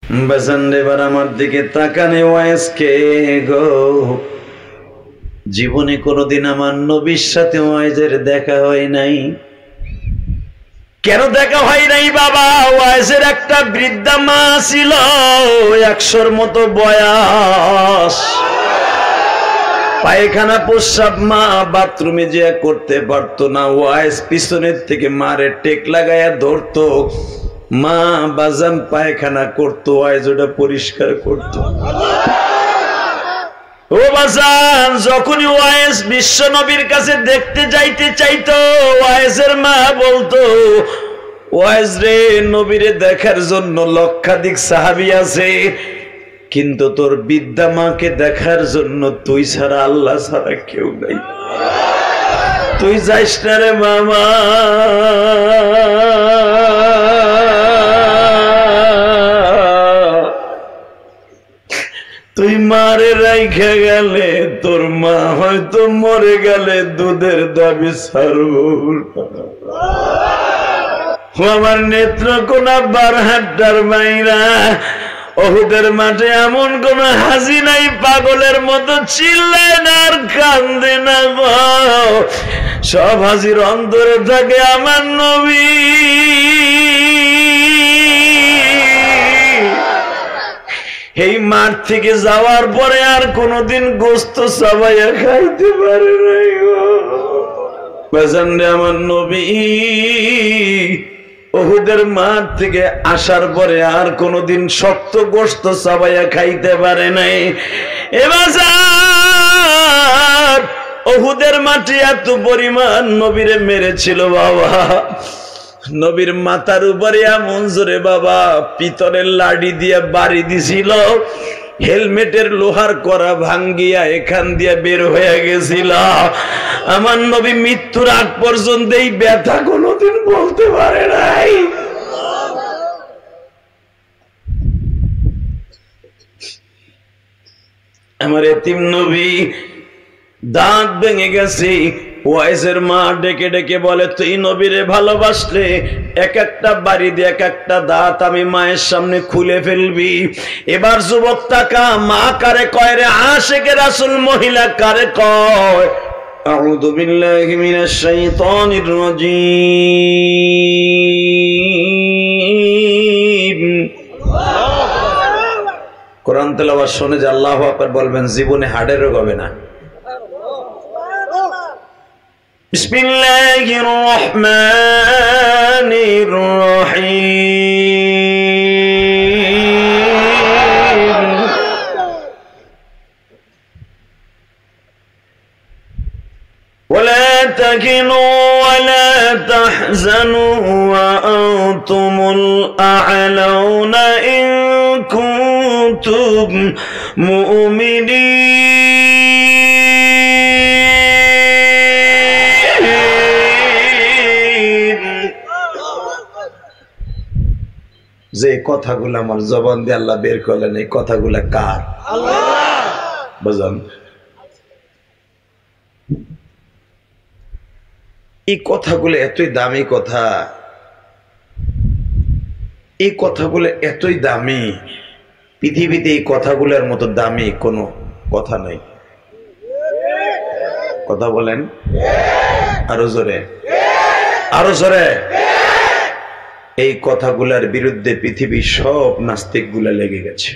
বাজানরে এবার আমার দিকে তাকানে ওয়াইজকে গো, জীবনে কোনোদিন আমার নবীর সাথে ওয়াইজের দেখা হয় নাই। কেন দেখা হয় নাই বাবা? ওয়াইজের একটা বৃদ্ধা মা ছিল, 100-র মতো বয়স, পায়খানা প্রস্রাব মা বাথরুমে যে করতে পারতো না। ওয়াইজ পিছনের থেকে মারে টেক লাগাইয়া ধরতো, মা বাজান পায়খানা করতো, ওয়াইজ ওটা পরিষ্কার করতো। ও বাজান, যখনই ওয়াইজ বিশ্ব নবীর কাছে দেখতে যাইতে চাইতো, ওয়াইজের মা বলতো, ওয়াইজ রে, নবীরে দেখার জন্য লক্ষাধিক সাহাবী আছে, কিন্তু তোর বৃদ্ধা মাকে দেখার জন্য তুই ছাড়া, আল্লাহ ছাড়া কেউ নাই, তুই যাইস না রে মামা। তুই মারে রাইখা গেলে তোর মা হয়তো মরে গেলে দুধের দাবি ছাড়ব। আমার নেত্রকোনা বারহাট্টার মাইরা, ওহুদের মাঠে এমন কোন হাসি নাই পাগলের মতো চিল্লায় না আর কান্দে না গো। সব হাসির অন্তরে থাকে আমার নবী। এই মাঠ থেকে যাওয়ার পরে আর কোনদিন গোস্ত চাবাইয়া খাইতে পারে নাই গো। বাজানরে আমার নবী ওহুদের মাঠ থেকে আসার পরে আর কোনদিন শক্ত গোস্ত চাবাইয়া খাইতে পারে নাই। এবার ওহুদের মাঠে এত পরিমাণ নবীরে মেরেছিল বাবা, নবীর মাথার উপরে এমন জোরে বাবা পিতলের লাঠি দিয়ে বাড়ি দিছিল, হেলমেটের লোহার করা ভাঙ্গিয়া এখান দিয়ে বের হয়ে গেছিল। আমার নবী মৃত্যুর আগ পর্যন্ত এই ব্যথা কোনোদিন বলতে পারে নাই। আমার এতিম নবী দাঁত ভেঙে গেছে। ওয়াইজের মা ডেকে ডেকে বলে, তুই নবীরে ভালোবাসলে এক একটা বাড়ি দিয়ে এক একটা দাঁত আমি মায়ের সামনে খুলে ফেলবি। এবার যুবক টাকা মা কারে কয় রে? আশিকে রাসূল মহিলা কারে কয়? আউযু বিল্লাহি মিনাশ শাইতানির রাজীম। কোরআন তেলাওয়াত শুনে যে আল্লাহু আকবার বলবেন, জীবনে হার্টের রোগ হবে না। বিসমিল্লাহির রহমানির রহিম। ولا تهنوا ولا تحزنوا وأنتم الأعلون إن كنتم مؤمنين। যে কথাগুলো আমার জবান দিয়ে আল্লাহ বের করলেন, এই কথাগুলো কার? আল্লাহ। বুঝুন, এই কথাগুলো এতই দামি কথা, এই কথাগুলো এতই দামি, পৃথিবীতে এই কথাগুলোর মতো দামি কোনো কথা নাই। কথা বলেন আরো জোরে, আরো জোরে। এই কথাগুলার বিরুদ্ধে পৃথিবীর সব নাস্তিক গুলা লেগে গেছে।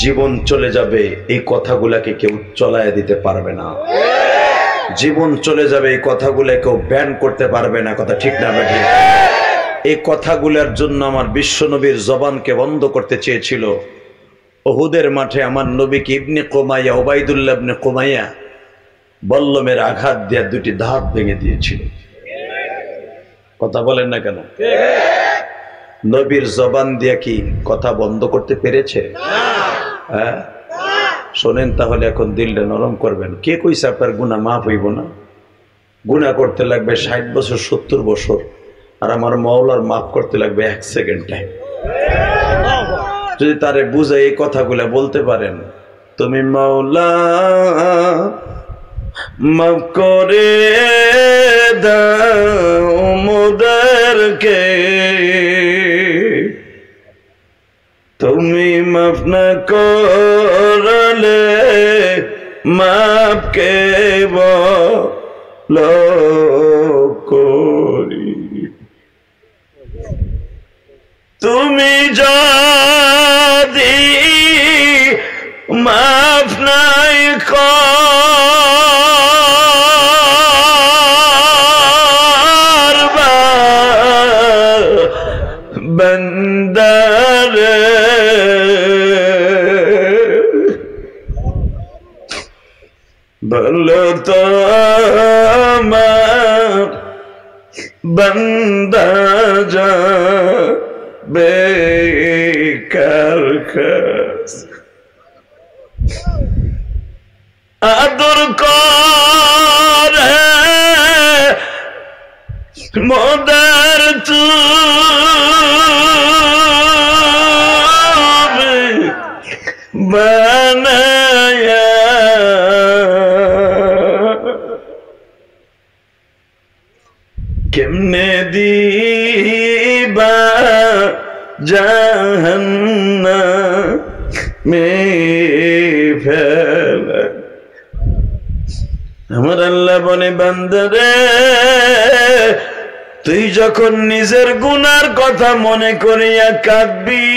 জীবন চলে যাবে, এই কথাগুলাকে কেউ চলায় দিতে পারবে না। জীবন চলে যাবে, এই কথাগুলো কেউ ব্যান করতে পারবে না। কথা ঠিক না বেঠিক? এই কথাগুলোর জন্য আমার বিশ্ব নবীর জবানকে বন্ধ করতে চেয়েছিল। ওহুদের মাঠে আমার নবীকে ইবনে কুমাইয়া, উবাইদুল্লাহ ইবনে কুমাইয়া বল্লমের আঘাত দিয়ে দুটি দাঁত ভেঙে দিয়েছিল। কথা বলেন না কেন? নবীর জবান দিয়ে কি কথা বন্ধ করতে পেরেছে? হ্যাঁ, শোনেন তাহলে এখন দিলটা নরম করবেন। কে কইছে আপনার গুনাহ মাফ হইব না? গুনাহ করতে লাগবে 60 বছর 70 বছর, আর আমার মাওলার মাফ করতে লাগবে 1 সেকেন্ড টাইম। যদি তারে বুঝে এই কথাগুলা বলতে পারেন, তুমি মাওলা মাফ করে দাও মোদেরকে, তুমি মাফ না করলে মাফ কে বলো করি, তুমি যদি মাফ নাই করবা বন্দারে বলো তো আমার বন্দা যাবে কার কাছে, আদর করে মোদের তুমি বানায়া কেমনে দিবা জাহান্নামে ফেলে। আমার আল্লাহ বলে বান্দারে তুই যখন নিজের গুনার কথা মনে করিয়া কাঁদবি,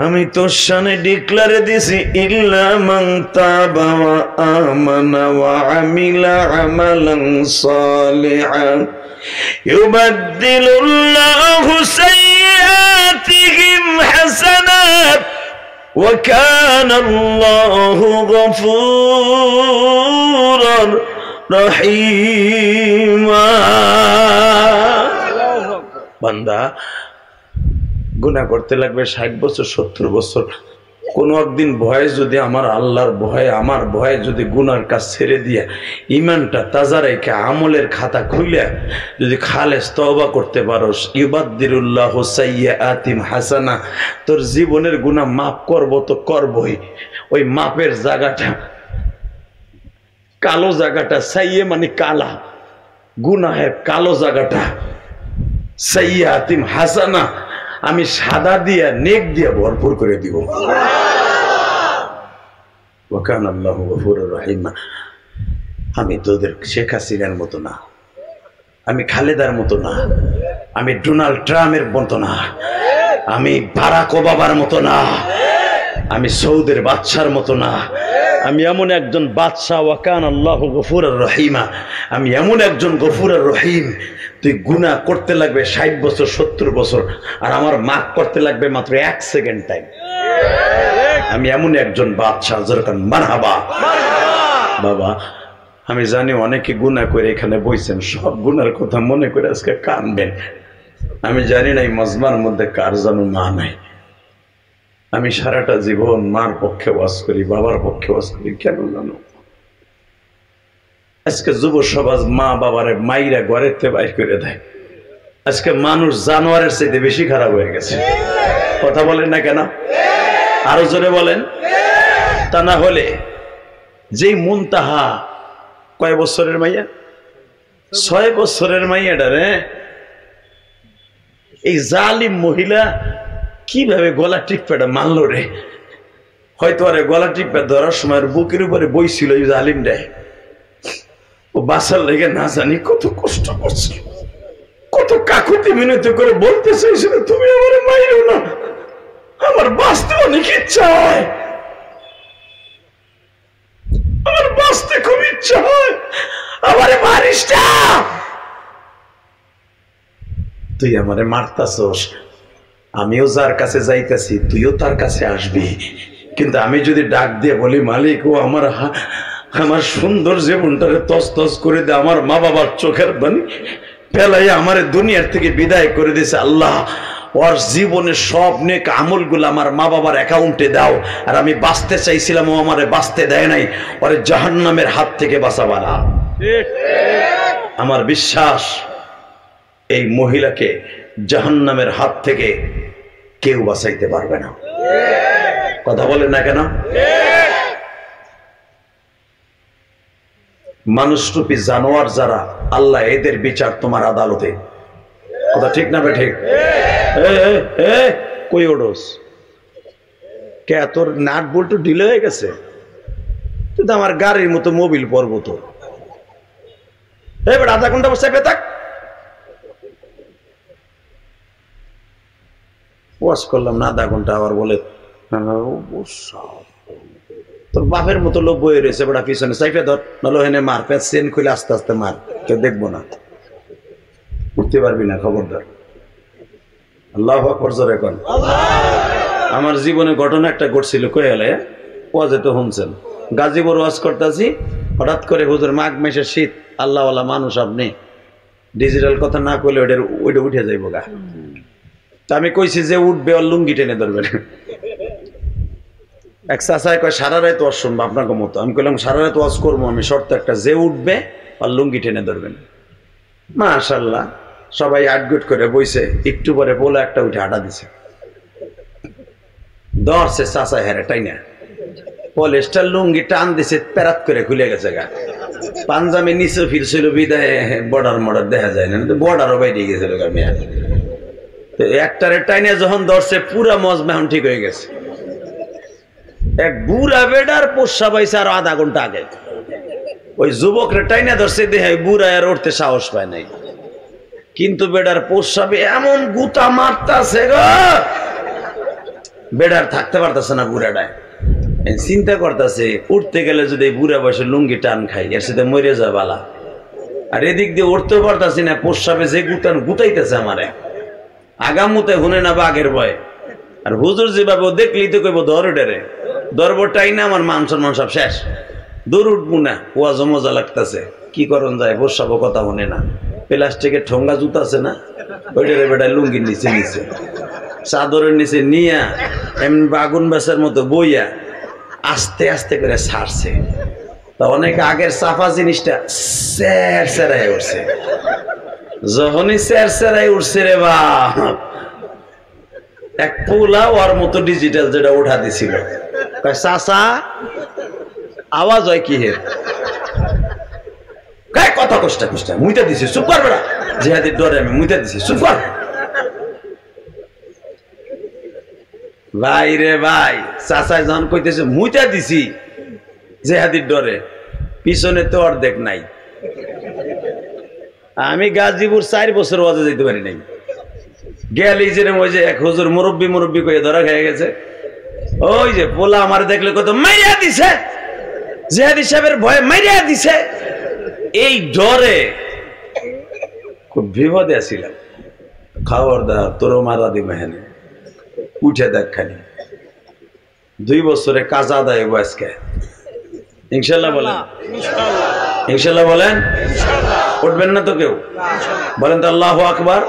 আমি তোর সামনে ডিক্লারে দিছি ইল্লা মান তাবা ওয়া আমানা ওয়া আমিলা আমালান সালিহান ইউবাদদিলুল্লাহু সাইয়্যাতিহিম হাসানাত ওয়া কানাল্লাহু গফুরার রহিমা। বান্দা গুনাহ করতে লাগবে 60 বছর 70 বছর, কোনো একদিন ভয়ে যদি আমার আল্লাহর ভয়ে আমার ভয়ে যদি গুনার কাজ ছেড়ে দিয়া ইমানটা তাজা রেখে আমলের খাতা খুলে যদি খালেস তওবা করতে পারোস, ইউবাদদিলুল্লাহু সাইয়্যাতিহিম হাসানা, তোর জীবনের গুনাহ মাফ করব তো করবই। ওই মাপের জায়গাটা কালো জায়গাটা, সাইয়ে মানে কালা, গুনাহের কালো জায়গাটা সাইয়্যাতিহিম হাসানা আমি সাদা দিয়া নেক দিয়া ভরপুর করে দিব। ওয়া কানাল্লাহু গফুরুর রহিমা। আমি তোদের শেখ হাসিনার মতো না, আমি খালেদার মতো না, আমি ডোনাল্ড ট্রাম্পের মতো না, আমি বারাক ওবামার মতো না, আমি সৌদের বাদশার মতো না, আমি এমন একজন বাদশা। ওয়া কানাল্লাহু গফুরুর রহিমা, আমি এমন একজন গফুরুর রহিম। তুই গুনাহ করতে লাগবে 60 বছর 70 বছর, আর আমার মাফ করতে লাগবে মাত্র 1 সেকেন্ড টাইম। আমি এমন একজন বাদশাহ, যেরকম মারহাবা। বাবা আমি জানি অনেকে গুনাহ করে এখানে বইছেন, সব গুনার কথা মনে করে আজকে কাঁদবেন। আমি জানি না এই মজমার মধ্যে কার যেন মা নাই। আমি সারাটা জীবন মার পক্ষে ওয়াজ করি, বাবার পক্ষে ওয়াজ করি, কেন জানো? আজকে যুব সমাজ মা বাবারে মাইরা ঘরের থেকে বাইর করে দেয়। আজকে মানুষ জানোয়ারের চাইতে বেশি খারাপ হয়ে গেছে। কথা বলেন না কেন? আরো জোরে বলেন। তা না হলে যেই মুনতাহা কয় বছরের মাইয়া, 6 বছরের মাইয়াটা রে এই জালিম মহিলা কিভাবে গলা টিপটা মারলো রে। হয়তো আরে গলা টিপা ধরার সময় বুকের উপরে বইছিল এই জালিমটাই, ও বাসার লেগে না জানি কত কষ্ট করছে, কত কাকুতি মিনতি করে বলতে চাইছিল তুমি আমার মাইরো না, আমার বাঁচতে অনেক ইচ্ছা হয়, আমার বাঁচতে খুব ইচ্ছা হয়, আমারে মারিস না, তুই আমারে মারতাছস, আমিও যার কাছে যাইতেছি তুইও তার কাছে আসবি। কিন্তু আমি যদি ডাক দিয়ে বলি মালিক ও আমার সুন্দর জীবনটারে তস তস করে দে, আমার মা বাবার চোখের পানি ফেলাই আমার দুনিয়ার থেকে বিদায় করে দিয়েছে, আল্লাহ ওর জীবনের সব নেক আমলগুলো আমার মা বাবার অ্যাকাউন্টে দাও, আর আমি বাঁচতে চাইছিলাম ও আমারে বাঁচতে দেয় নাই, ওরে জাহান্নামের হাত থেকে বাঁচাবা না। আমার বিশ্বাস এই মহিলাকে জাহান্নামের হাত থেকে কেউ বাঁচাইতে পারবে না। কথা বলেন না কেন? মানুষরূপী জানোয়ার যারা, আল্লাহ এদের বিচার তোমার আদালতে। কথা ঠিক না ঠিক? কই ওডোস কে তোর নাট বল্টু ঢিলে হয়ে গেছে? তুই তো আমার গাড়ির মতো মোবিল পরব তো। এবার আধা ঘন্টা বসে থাক, ওয়াশ করলাম না আধা ঘন্টা, আবার বলে তোর বাপের মতো লোক বয়ে রয়েছে বেটা, পিছনে সাইফে ধর, নাহলে হেনে মার, প্যাঁচ চেন খুলে আস্তে আস্তে মার, কেউ দেখবো না, উঠতে পারবি না, খবরদার। আল্লাহু আকবার জোরে কোন। আমার জীবনে ঘটনা একটা ঘটছিল, কয়ে এলে ওয়াজে তো শুনছেন, গাজীপুর ওয়াজ করতেছি, হঠাৎ করে হুজুর মাঘ মাসের শীত, আল্লাহওয়ালা মানুষ আপনি, ডিজিটাল কথা না কইলে ওইটা উঠে যাইব গা। তা আমি কইছি যে উঠবে ওর লুঙ্গি টেনে ধরবেন। এক চাচায় কয় সারা রাত ওয়াজ শুনবো আপনাকে মতো। আমি কইলাম সারা রাত ওয়াজ করবো আমি, শর্ত একটা, যে উঠবে আর লুঙ্গি টেনে ধরবেন। মাশাআল্লাহ সবাই আটগুট করে বইছে, একটু পরে বলে একটা উঠে হাঁটা দিছে, ধরছে চাচা হেরে টাইনা, পলিস্টার লুঙ্গি টান দিছে, প্যারাত করে খুলে গেছে গা, পাঞ্জাবি নিচে ফিরছিল বিদায়, বর্ডার মর্ডার দেখা যায় না, বর্ডারও বাইরে গেছিল গা মেয়া। একটারে টাইনে যখন ধরছে পুরা মজমা এখন ঠিক হয়ে গেছে। এক বুড়া বেডার পোষা পাইছে আরো আধা ঘন্টা আগে, ওই যুবকরে টাইনে ধরছে, দেখে বুড়া আর উঠতে সাহস পায় নাই, কিন্তু বেডার পোষাবে এমন গুতা মারতাছে গো, বেডার থাকতে পারতেছে না বুড়াটায়। চিন্তা করতেছে উঠতে গেলে যদি বুড়া বয়সে লুঙ্গি টান খাই, এর সাথে মরে যায় বালা, আর এদিক দিয়ে উঠতেও পারতাছি না, পোষাবে যে গুতাইতেছে আমারে, আগামুতে হুনে না বাঘের ভয়। আর হুজুর যেভাবে দেখলি তো কইব ধর ডেরে, দরবটাই না, আমার মান সম্মান সব শেষ, দূর উঠবো না, ওয়াজ মজা লাগতেছে, কি করন যায়, পোষাবো কথা শুনে না, প্লাস্টিকের ঠোঙ্গা জুতা আছে না, ওইটারে বেটায় লুঙ্গির নিচে নিচে চাদরের নিচে নিয়া এমনি আগুন বেচার মতো বইয়া আস্তে আস্তে করে ছাড়ছে। তা অনেক আগের সাফা জিনিসটা স্যার স্যারাই উঠছে, যখনই স্যার স্যারাই উঠছে রে বা, এক পোলা ওর মতো ডিজিটাল যেটা উঠা দিছিল, চাচা আওয়াজ হয় কি হে, কথা কষ্ট কষ্ট মুইতা দিছি, চুপ কর বেড়া, জিহাদির ডরে আমি মুইতা দিছি, চুপ কর। ভাই রে ভাই, চাচাই যখন কইতেছে মুইতা দিছি জিহাদির ডরে, পিছনে তো অর্ধেক নাই। আমি গাজীপুর 4 বছর ওয়াজে যেতে পারি নাই, গেলি যে ওই যে এক হুজুর মুরব্বী কইয়া ধরা খেয়ে গেছে, ওই যে পোলা আমার দেখলে কত মাইয়া দিছে, জিহাদি সাহেবের ভয়ে মাইয়া দিছে, এই ডরে খুব বিপদে আসিলাম। খবরদার তোরও মারা দি মেহেনে, উঠে দেখ খালি, 2 বছরে কাজ আদায় হইব আজকে ইনশাল্লাহ। বলেন ইনশাল্লাহ, বলেন উঠবেন না তো কেউ, বলেন তো আল্লাহু আকবার।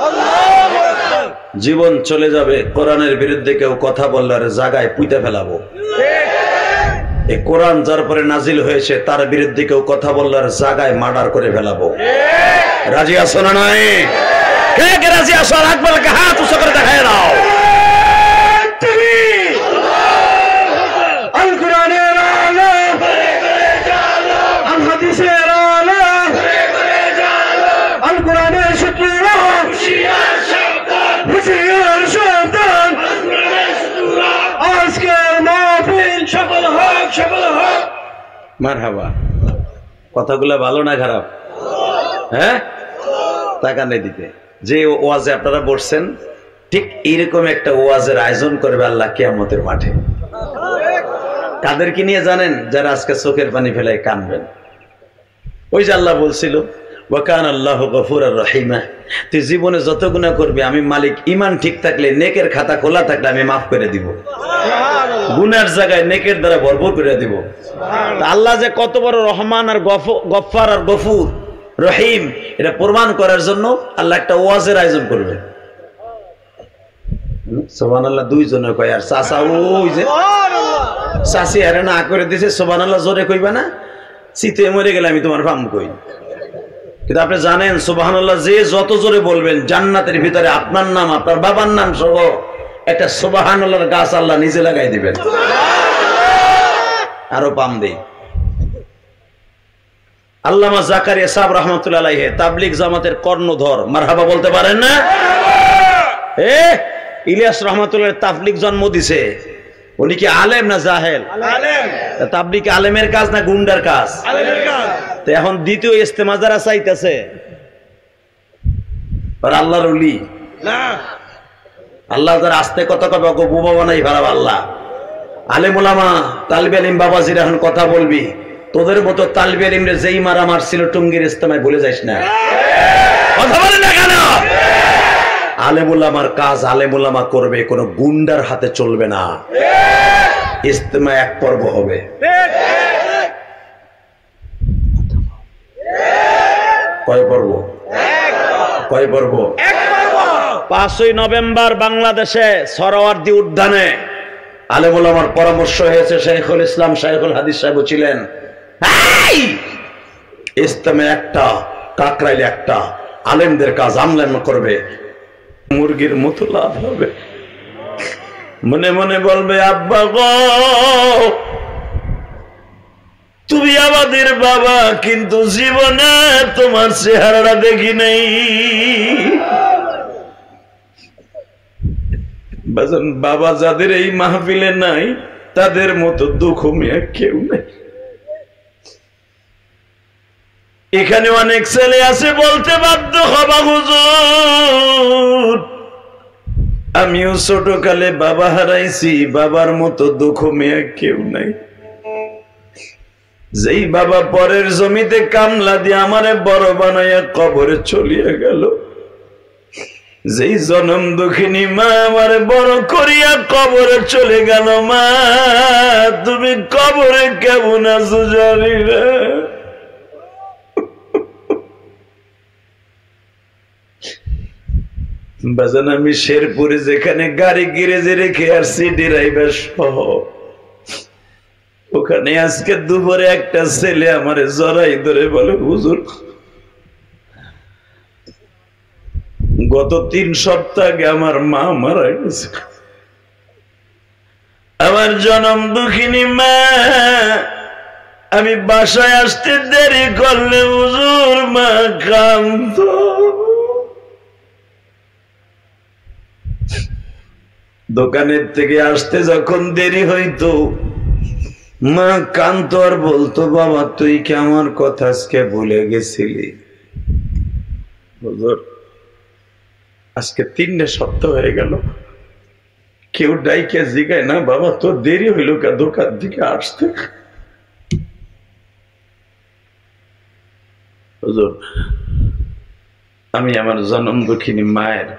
জীবন চলে যাবে, কোরআনের বিরুদ্ধে কেউ কথা বললে আর জায়গায় পুঁতে ফেলাবো। এই কোরআন যার পরে নাজিল হয়েছে তার বিরুদ্ধে কেউ কথা বললে আর জায়গায় মার্ডার করে ফেলাবো। রাজি আছো না নাই? কে কে রাজি আছো? আর আকবরকে হাত উঁচু করে দেখায় দাও। আল কোরআনের আলো, আল হাদিসের আলো, আল কোরআনের শত্রুরা হুঁশিয়ার সাবধান, হুঁশিয়ার সাবধান, আজকের মাহফিল সফল হোক, সফল হোক। মারহাবা। কথাগুলো ভালো না খারাপ? হ্যাঁ, তাকানে দিতে যে ওয়াজে আপনারা বসছেন, ঠিক এরকম একটা ওয়াজের আয়োজন করবে আল্লাহ কিয়ামতের মাঠে। কাদেরকে নিয়ে জানেন? যারা আজকে চোখের পানি ফেলায় কানবেন। ওই যে আল্লাহ বলছিল ওয়াকান আল্লাহু গফুরার রহিমা, তুই জীবনে যত গুনাহ করবি আমি মালিক, ইমান ঠিক থাকলে, নেকের খাতা খোলা থাকলে আমি মাফ করে দিব, গুনার জায়গায় নেকের দ্বারা ভরপুর করে দিব। আল্লাহ যে কত বড় রহমান আর গফফার আর গফুর রহিম, এটা প্রমাণ করার জন্য আল্লাহ একটা ওয়াজের আয়োজন করবে। সুবহানাল্লাহ। 2 জনে কয়, আর চাচা ওই যে চাচি আরে না করে দিছে, সুবহানাল্লাহ জোরে কইবা না, শীতে মরে গেলে আমি তোমার ফাম কই। কিন্তু আপনি জানেন সুবহানাল্লাহ যে যত জোরে বলবেন, জান্নাতের ভিতরে আপনার নাম, আপনার বাবার নাম সহ একটা সুবহানাল্লাহর গাছ আল্লাহ নিজে লাগাই দিবেন। আরো পাম দেই। আল্লামা জাকারিয়া সাহেব রাহমাতুল্লাহ আলাইহি তাবলীগ জামাতের কর্ণধর, মারহাবা বলতে পারেন না? ইলিয়াস রহমাতুল্লাহ তাবলীগ জন্ম দিছে, উনি কি আলেম না জাহেল? আলেম। তাবলীগ আলেমের কাজ না গুন্ডার কাজ? আলেমের কাজ। তো এখন দ্বিতীয় ইস্তেমা যারা চাইতেছে আর আল্লাহর ওলি না, আল্লাহ যারা আস্তে কথা কবে ওকে বোবা বানাই ভাড়া আল্লাহ। আলেম ওলামা তালিবে ইলম বাবাজির এখন কথা বলবি, তোদের মতো তালিবে ইলমরে যেই মারা মারছিল টুঙ্গির ইস্তেমায় ভুলে যাইস না, কথা বলে না কেন? আলেম ওলামার কাজ আলেম ওলামা করবে, কোনো গুন্ডার হাতে চলবে না। ইস্তেমা এক পর্ব হবে, কয় পর্ব? কয় পর্ব? 5ই নভেম্বর বাংলাদেশে সরোয়ার্দী উদ্যানে আলেম ওলামার পরামর্শ হয়েছে, শাইখুল ইসলাম শাইখুল হাদিস সাহেব ছিলেন, ইস্তেমে একটা, কাকরাইলে একটা, আলেমদের কাজ আমলেম করবে, মুরগির মতো লাভ হবে। মনে মনে বলবে, আব্বা গো তুমি আমাদের বাবা, কিন্তু জীবনে তোমার চেহারাটা দেখি নাই। বাবা যাদের এই মাহফিলে নাই তাদের মতো দুঃখ মেয়ে কেউ নেই। এখানে অনেক ছেলে আছে বলতে বাধ্য হবা, হুজুর আমিও ছোটকালে বাবা হারাইছি, বাবার মতো দুঃখ মেয়ে কেউ নাই। যেই বাবা পরের জমিতে কামলা দিয়ে আমারে বড় বানাইয়া কবরে চলিয়া গেল, যেই জনম দুঃখিনী মা আমারে বড় করিয়া কবরে চলে গেল, মা তুমি কবরে কেমন আছো জানি না। বাজান আমি শেরপুরে যেখানে গাড়ি গ্যারেজে রেখে আসছি ড্রাইভার সহ, ওখানে আজকে দুপুরে একটা ছেলে আমারে জড়াই ধরে বলে, হুজুর গত 3 সপ্তাহ আগে আমার মা মারা গেছে, আমার জনম দুঃখিনী মা, আমি বাসায় আসতে দেরি করলে হুজুর মা কাঁদতো। দোকানের থেকে আসতে যখন দেরি হইতো মা কাঁদতো আর বলতো, বাবা তুই কি আমার কথা আজকে ভুলে গেছিলি? হুজুর আজকে 3 সপ্তাহ হয়ে গেল, কেউ ডাইকে জিগায় না, বাবা তোর দেরি হইল কা দোকান থেকে আসতে? হুজুর আমি আমার জনম দুঃখিনী মায়ের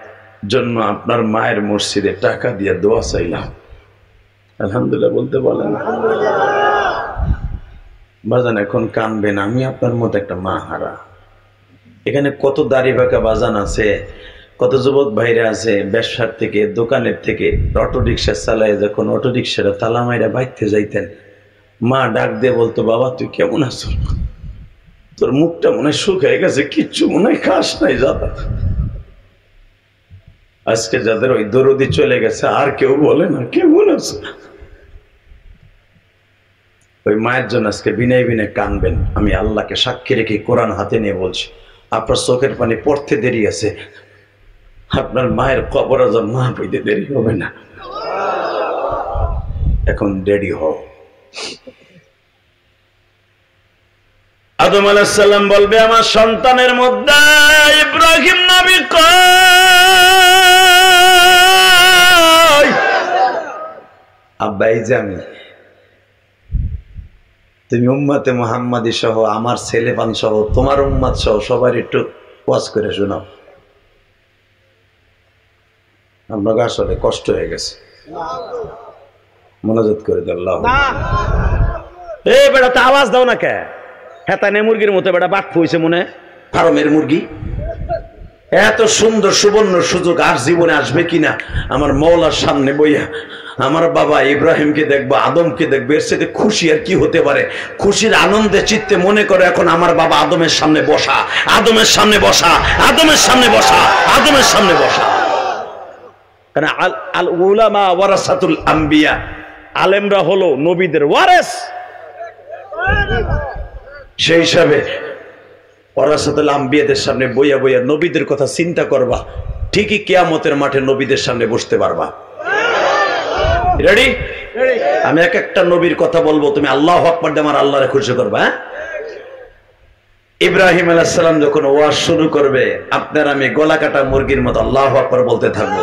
জন্য আপনার মায়ের মসজিদে টাকা দিয়ে দোয়া চাইলাম। আলহামদুলিল্লাহ বলতে বলেন। বাজান এখন কানবেন, আমি আপনার মতো একটা মা হারা। এখানে কত দাড়ি বাঁকা বাজান আছে, কত যুবক ভাইরা আছে, ব্যবসার থেকে দোকানের থেকে অটো রিক্সা চালায়, যখন অটো রিক্সাটা তালা মাইরা বাইতে যাইতেন, মা ডাক দিয়ে বলতো, বাবা তুই কেমন আছো? তোর মুখটা মনে হয় শুকিয়ে গেছে, কিচ্ছু মনে হয় খাস নাই যাতা। আজকে যাদের ওই দরদি চলে গেছে আর কেউ বলে না কেমন আছে। ওই মায়ের জন্য আজকে বিনয় বিনয় কানবেন। আমি আল্লাহকে সাক্ষী রেখে কোরআন হাতে নিয়ে বলছি, আপনার চোখের পানি পড়তে দেরি আছে, আপনার মায়ের কবর আজাব না পেতে দেরি হবে না, এখন রেডি হও। আদম আলাইহিস সালাম বলবে, আমার সন্তানের মধ্যে ইব্রাহিম নবী কই? আব্বা এই যে আমি, তুমি উম্মতে মুহাম্মাদী সহ আমার ছেলেপান সহ তোমার উম্মত সহ সবার একটু ওয়াজ করে শোনাও। আপনাকে আসলে কষ্ট হয়ে গেছে, মনোযোগ করে দাও। এই বেটা তো আওয়াজ দাও না কে? হেতানে মুরগির মতো বেটা বাট ফুইছে মনে ফার্মের মুরগি। এত সুন্দর সুবর্ণ সুযোগ আর জীবনে আসবে কিনা আমার মওলার সামনে বইয়া আমার বাবা ইব্রাহিমকে দেখবো, আদমকে দেখবো, এর সাথে খুশি আর কি হতে পারে? খুশির আনন্দে চিত্তে মনে করে এখন আমার বাবা আদমের সামনে বসা, আদমের সামনে বসা, আদমের সামনে বসা, আদমের সামনে বসা। কারণ আল উলামা ওয়ারাসাতুল আম্বিয়া, আলেমরা হলো নবীদের ওয়ারেস। সেই হিসাবে ওয়ারাসাতুল আম্বিয়াদের সামনে বইয়া বইয়া নবীদের কথা চিন্তা করবা, ঠিকই কিয়ামতের মাঠে নবীদের সামনে বসতে পারবা। রেডি? আমি এক একটা নবীর কথা বলবো, তুমি আল্লাহু আকবার দিয়ে আমার আল্লাহরে খুশি করবা। হ্যাঁ, ইব্রাহিম আলাইহিস সালাম যখন ওয়াজ শুরু করবে, আপনার আমি গলা কাটা মুরগির মতো আল্লাহু আকবার বলতে থাকবো।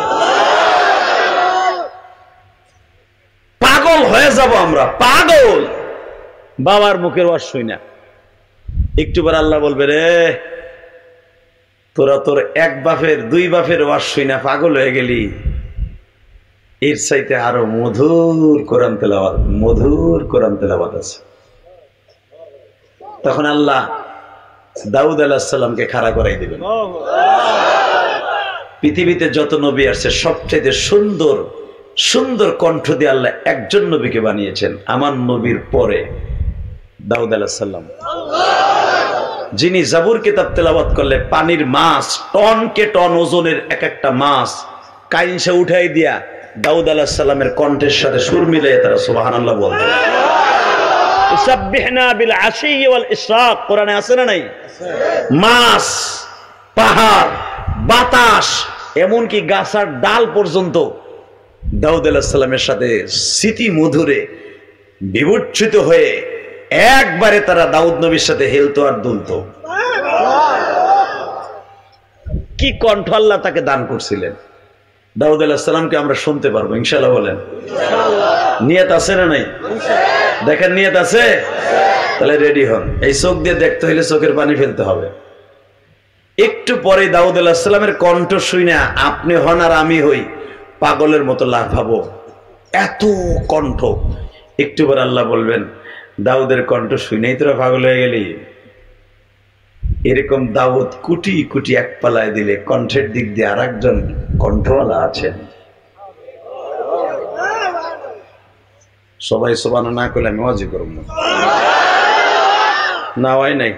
পাগল হয়ে যাব আমরা, পাগল। বাবার মুখের ওয়াজ শুই না, একটু পর আল্লাহ বলবে, রে তোরা তোর এক বাপের দুই বাপের ওয়াজ শুই না পাগল হয়ে গেলি, এর চাইতে আরো মধুর কোরআন তেলাওয়াত আছে। তখন আল্লাহ দাউদ আলাইহিস সালামকে খাড়া করাই দিবেন। পৃথিবীতে যত নবী আসছে সবচেয়ে সুন্দর সুন্দর কণ্ঠ দিয়ে আল্লাহ একজন নবীকে বানিয়েছেন, আমার নবীর পরে দাউদ আলাইহিস সালাম, যিনি জাবুর কিতাব তেলাওয়াত করলে পানির মাছ, টনকে টন ওজনের এক একটা মাছ কাইনসা উঠাই দিয়া দাউদ আলাইহিস সালামের কণ্ঠের সাথে সুর মিলিয়ে তারা সুবহানাল্লাহ বলতেন। ইসাব্বিহনা বিল আশি ওয়াল ইশরাক, কোরআনে আছে না নাই? মাছ, পাহাড়, বাতাস, এমনকি গাছের ডাল পর্যন্ত দাউদ আলাইহিস সালামের সাথে স্মৃতি মধুরে বিভূষিত হয়ে একবারে তারা দাউদ নবীর সাথে হেলতো আর দুলতো। কি কণ্ঠ আল্লাহ তাকে দান করছিলেন। দাউদ আলাইহিস সালামকে আমরা শুনতে পারবো ইনশাআল্লাহ, বলেন নিয়ত আছে না নাই? দেখেন নিয়ত আছে, তাহলে রেডি হন। এই চোখ দিয়ে দেখতে হইলে চোখের পানি ফেলতে হবে। একটু পরে দাউদ আলাইহিস সালামের কণ্ঠ শুনে আপনি হন আর আমি হই পাগলের মতো লাফাবো, এত কণ্ঠ। একটু পর আল্লাহ বলবেন, দাউদের কণ্ঠ শুনেই তোরা পাগল হয়ে গেলি। এরকম দাউদ কুটি কুটি এক পালায় দিলে কণ্ঠের দিক দিয়ে আর একজন কণ্ঠওয়ালা আছেন। সবাই সুবহান না করলে আমি ওয়াজি করব না, হয় নাই?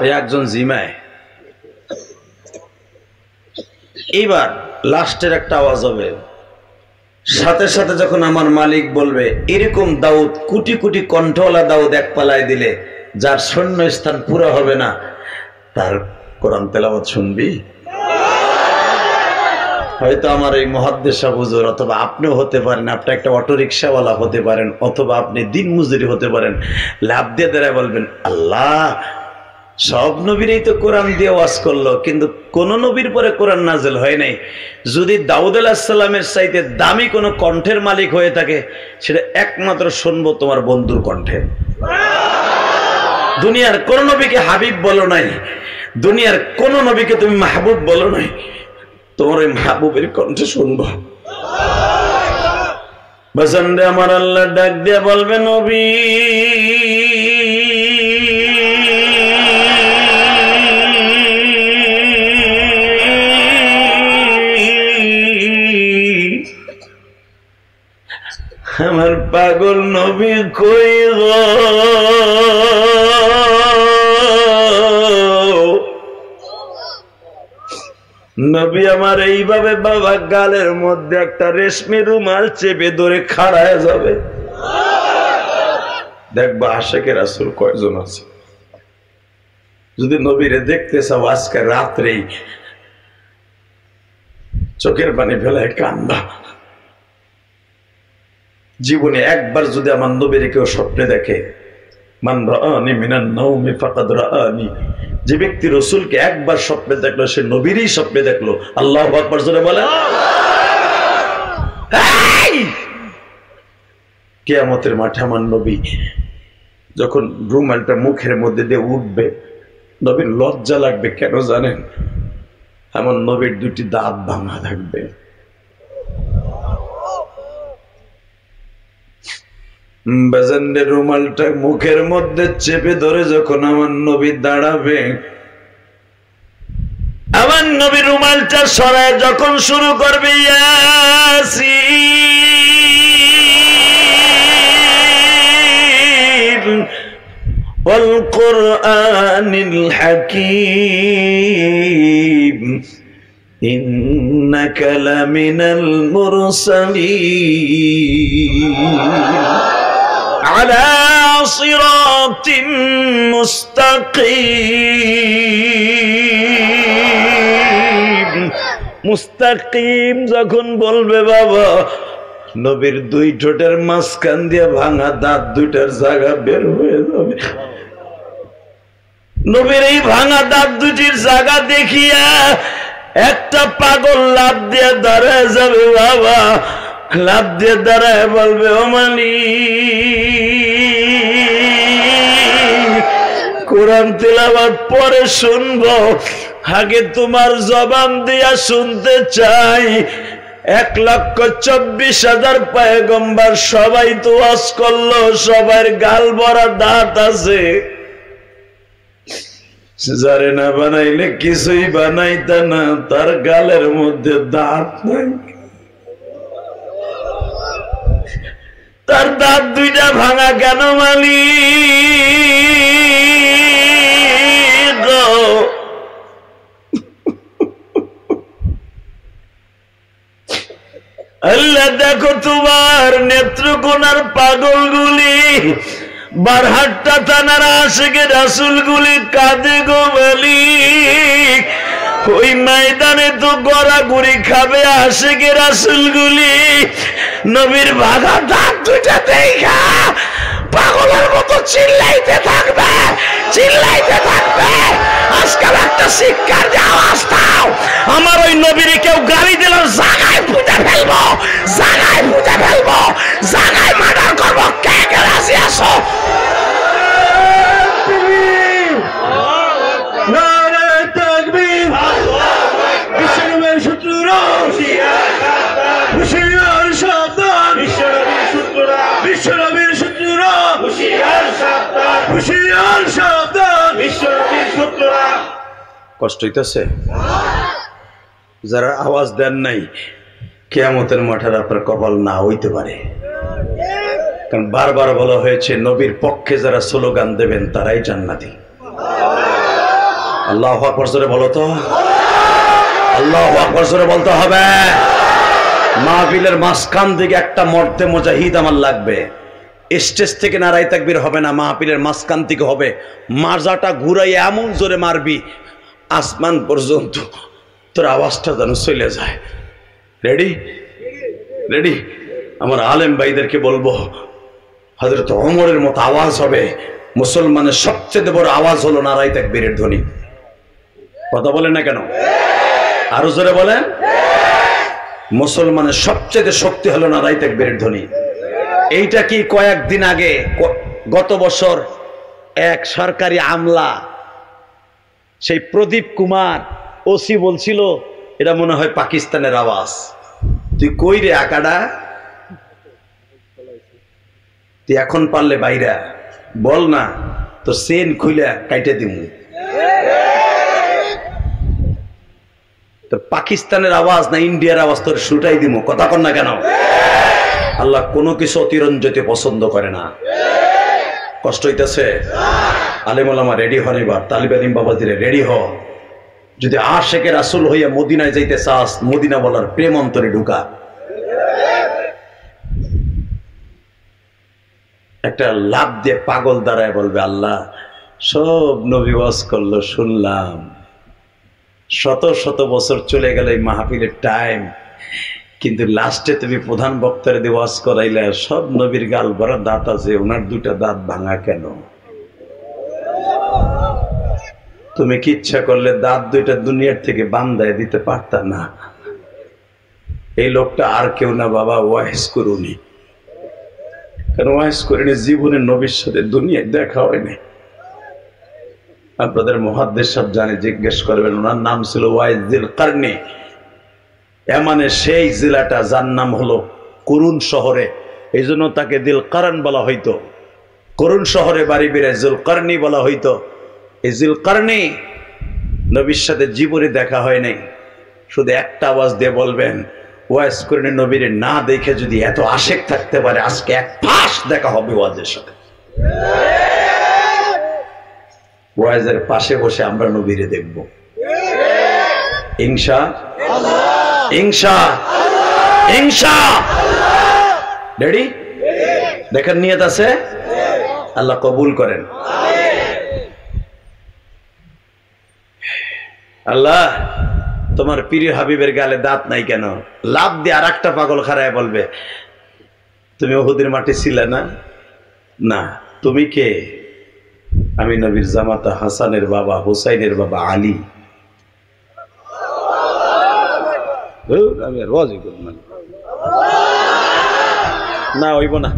ওই একজন জিমায়। এইবার লাস্টের একটা আওয়াজ হবে, সাথে সাথে যখন আমার মালিক বলবে এরকম দাউদ কোটি কোটি কণ্ঠওয়ালা দাউদ এক পালায় দিলে যার শূন্য স্থান পুরো হবে না, তার কোরআন তেলাওয়াত শুনবি? হয়তো আমার এই মুহাদ্দিস হুজুর, অথবা আপনিও হতে পারেন, আপনি একটা অটো রিক্সাওয়ালা হতে পারেন, অথবা আপনি দিন মজুরি হতে পারেন। লাভ দিয়ে দাঁড়ায় বলবেন, আল্লাহ সব নবীরাই তো কোরআন দিয়ে ওয়াজ করলো, কিন্তু কোন নবীর পরে কোরআন নাযিল হয় নাই। যদি দাউদ আলাইহিস সালামের চাইতে দামি কোন কণ্ঠের মালিক হয়ে থাকে, সেটা একমাত্র শুনবো তোমার বন্ধুর কণ্ঠে। দুনিয়ার কোন নবীকে হাবিব বলো নাই, দুনিয়ার কোন নবীকে তুমি মাহবুব বলো নাই, তোমার ওই মাহবুবের কণ্ঠে শুনবো। বাজানরে আমার আল্লাহ ডাক দিয়ে বলবে, নবী আমার পাগল নবী কই গো, নবী আমার এইভাবে বাবা গালের মধ্যে একটা রেশমি রুমাল চেপে ধরে খাড়ায় যাবে। দেখবা আশিকে রাসূল কয়জন আছে। যদি নবীরে দেখতে চাও আজকে রাত্রেই চোখের পানি ফেলায় কান্দা। জীবনে একবার যদি আমার নবীর কেউ স্বপ্নে দেখে, মান রাআনি মিনান নাওমি ফাকাদ রাআনি, যে ব্যক্তি রাসূলকে একবার স্বপ্নে দেখলো সে নবীরই স্বপ্নে দেখলো। আল্লাহু আকবার জোরে বলেন। কিয়ামতের মাঠে আমার নবী যখন রুমালটা মুখের মধ্যে দিয়ে উঠবে, নবীর লজ্জা লাগবে। কেন জানেন? আমার নবীর দুটি দাঁত ভাঙা থাকবে। বাজানের রুমালটা মুখের মধ্যে চেপে ধরে যখন আমার নবী দাঁড়াবে, আমার নবী রুমালটা সরায় যখন শুরু করবে ইয়াসিন ওয়াল কুরআনিল হাকীম ইন্নাকা লামিনাল মুরসালিন, আলা সিরাতিম মুস্তাকিম। মুস্তাকিম যখন বলবে বাবা, নবীর দুই ঠোঁটের মাঝখান দিয়ে ভাঙা দাঁত দুইটার জায়গা বের হয়ে যাবে। নবীর এই ভাঙা দাঁত দুটির জায়গা দেখিয়া একটা পাগল লাফ দিয়ে দাঁড়ায় যাবে বাবা। লাফ দিয়ে দাঁড়ায় বলবে, ও মালিক, কোরআন তিলাওয়াত পরে শুনবো, আগে তোমার জবান দিয়া শুনতে চাই। 1,24,000 পয়গম্বর সবাই তো ওয়াজ করলো, সবার গাল ভরা দাঁত আছে, যারে না বানাইলে কিছুই বানাইতা না, তার গালের মধ্যে দাঁত নাই। তার দাঁত দুইটা ভাঙা কেন মালিক? আল্লাহ দেখো তোমার নেত্রকোনার পাগলগুলি, বারহাট্টা থানার আশিকে রাসূলগুলি কাঁদে গো মালিক। ওই ময়দানে তো গড়াগড়ি খাবে আশিকে রাসূলগুলি। নবীর ভাগা দাঁত দুইটা দেখা পাগলের মতো চিল্লাইতে থাকবে, চিল্লাইতে থাকবে। আজকাল একটা শিক্ষার যে আওয়াজ দাও, আমার ওই নবীর কেউ গালি দিল জায়গায় পুঁতে ফেলবো, জায়গায় পুঁতে ফেলবো, জায়গায় মার্ডার করবো। কে কে রাজি আসো? কষ্ট হইতেছে? যারা আওয়াজ দেন নাই, কিয়ামতের মাঠের আপনার কপাল না হইতে পারে। কারণ বারবার বলা হয়েছে, নবীর পক্ষে যারা স্লোগান দেবেন তারাই জান্নাতি। আল্লাহু আকবার জোরে বলো তো, আল্লাহু আকবার জোরে বলতে হবে। মাহফিলের মাঝখান থেকে একটা মর্দে মুজাহিদ আমার লাগবে। স্টেজ থেকে নারাই তাকবীর হবে না, মাহফিলের মাঝখান থেকে হবে। মাজাটা ঘুরাই এমন জোরে মারবি আসমান পর্যন্ত তোর আওয়াজটা যেন চলে যায়। রেডি? রেডি? আমার আলেম ভাইদেরকে বলবো, হযরত ওমরের মতো আওয়াজ হবে। মুসলমানের সবচেয়ে বড় আওয়াজ হলো নারাই তাকবীরের ধ্বনি। কথা বলেন না কেন? আরো জোরে বলেন। মুসলমানের সবচেয়ে শক্তি হলো নারাই তাকবীরের ধ্বনি। এইটা কি কয়েকদিন আগে, গত বছর এক সরকারি আমলা, সেই প্রদীপ কুমার ওসি বলছিল এটা মনে হয় পাকিস্তানের আওয়াজ। তুই কই রে আকাডা? তুই এখন পারলে বাইরা বল না, তো সেন খুইলা কাইটে দিমু। তো পাকিস্তানের আওয়াজ না ইন্ডিয়ার আওয়াজ তোর শুটাই দিমু। কথা কর না কেন? আল্লাহ কোনো কিছু অতিরঞ্জিত পছন্দ করে না। কষ্ট হইতেছে? আলেম ওলামা রেডি হন, এবার তালিব আলিম বাবাজিরে রেডি হ। যদি আশেকে রাসূল হইয়া মদিনায় যাইতে চাস, মদিনা বলার প্রেম অন্তরে ঢুকা। একটা লাভ দিয়ে পাগল দাঁড়ায় বলবে, আল্লাহ সব নবী ওয়াজ করলো শুনলাম, শত শত বছর চলে গেল এই মাহফিলের টাইম, কিন্তু লাস্টে তুমি প্রধান বক্তারে দিয়ে ওয়াজ করাইলে সব নবীর গাল ভরা দাঁত আছে, ওনার দুটা দাঁত ভাঙা কেন? তুমি কি ইচ্ছা করলে দাঁত দুইটা দুনিয়ার থেকে বান্দায় দিতে পারতা না? এই লোকটা আর কেউ না বাবা, ওয়াইস করুনি। কারণ ওয়াইস করিনি, জীবনে নবীর সাথে দুনিয়ায় দেখা হয়নি। আপনাদের মুহাদ্দিস সাহেব জানে, জিজ্ঞেস করবেন, ওনার নাম ছিল ওয়াইস জিল কারনি। এমানে সেই জেলাটা যার নাম হলো কুরুন শহরে, এই জন্য তাকে দিল কারণ বলা হইতো। কুরুন শহরে বাড়ি বেড়ে জুলকারনি বলা হইতো। এই জুলকারনি নবীর সাথে জীবনে দেখা হয় নাই। শুধু একটা আওয়াজ দিয়ে বলবেন, ওয়াইস করিনি নবীর না দেখে যদি এত আশেক থাকতে পারে, আজকে এক ফাঁস দেখা হবে ওয়াজের সাথে। ওয়াইজের পাশে বসে আমরা নবীরে দেখব ইনশাআল্লাহ। ইনশাআল্লাহ। রেডি? দেখার নিয়ত আছে? আল্লাহ কবুল করেন। আল্লাহ তোমার প্রিয় হাবিবের গালে দাঁত নাই কেন? লাভ দিয়ে আর একটা পাগল খারায় বলবে তুমি উহুদের মাঠে ছিলে না? না। তুমি কে? আমি নবীর জামাতা হাসানের বাবা, হুসাইনের বাবা আলী। না হইব না,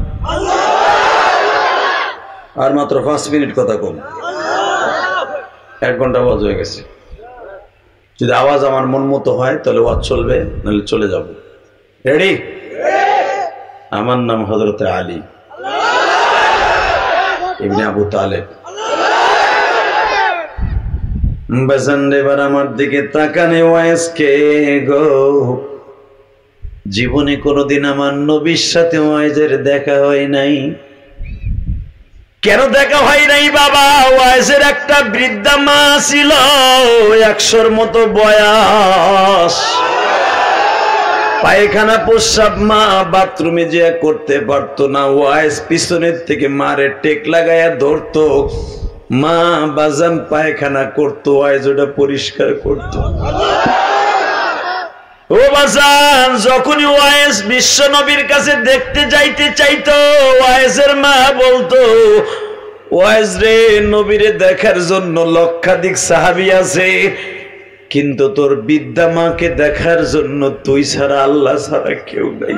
আর মাত্র 5 মিনিট কথা কম, 1 ঘন্টা ওয়াজ হয়ে গেছে। যদি আওয়াজ আমার মন মতো হয় তাহলে ওয়াজ চলবে, নাহলে চলে যাব। রেডি? আমার নাম হযরত আলী ইবনে আবু তালেব। বাজান এবার আমার দিকে তাকানে ওয়াইস কে গো, জীবনে কোনোদিন আমার নবীর সাথে ওয়াইজের দেখা হয় নাই। কেন দেখা হয় নাই বাবা? ওয়াইজের একটা বৃদ্ধা মা ছিল, 100-র মতো বয়স, পায়খানা প্রস্রাব মা বাথরুমে যে করতে পারতো না। ওয়াইজ পিছনের থেকে মারে টেক লাগাইয়া ধরতো, মা বাজান পায়খানা করতো, ওয়াইজ ওটা পরিষ্কার করতো। ও বাজান, যখনই ওয়াইজ বিশ্ব নবীর কাছে দেখতে যাইতে চাইতো, ওয়াইজের মা বলতো ওয়াইজ রে, নবীরে দেখার জন্য লক্ষাধিক সাহাবী আছে, কিন্তু তোর বিদ্যা মাকে দেখার জন্য তুই ছাড়া, আল্লাহ ছাড়া কেউ নাই,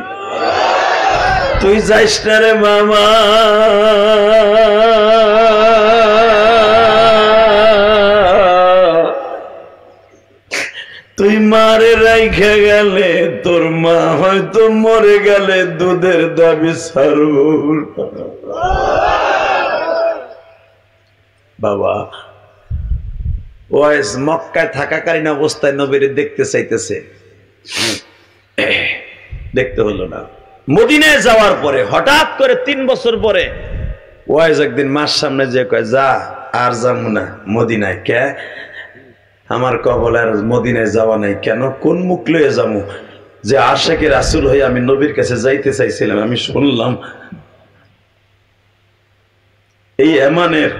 তুই যাইস না রে মামা। তুই মারে রাইখা গেলে তোর মা হয়তো মরে গেলে দুধের দাবি ছাড়ব। বাবা ওয়াইস মক্কায় থাকাকালীন অবস্থায় নবীরে দেখতে চাইতেছে, দেখতে হলো না। মদিনায় যাওয়ার পরে হঠাৎ করে 3 বছর পরে ওয়াইস একদিন মার সামনে যে কয়, যা আর যাবো না মদিনায়। কে? আমার কবল আর মদিনায় যাওয়া নাই। কেন? কোন মুখ লয়ে যাবো? যে আশিকে রাসূল হয়ে আমি নবীর কাছে যাইতে চাইছিলাম, আমি শুনলাম এই এমানের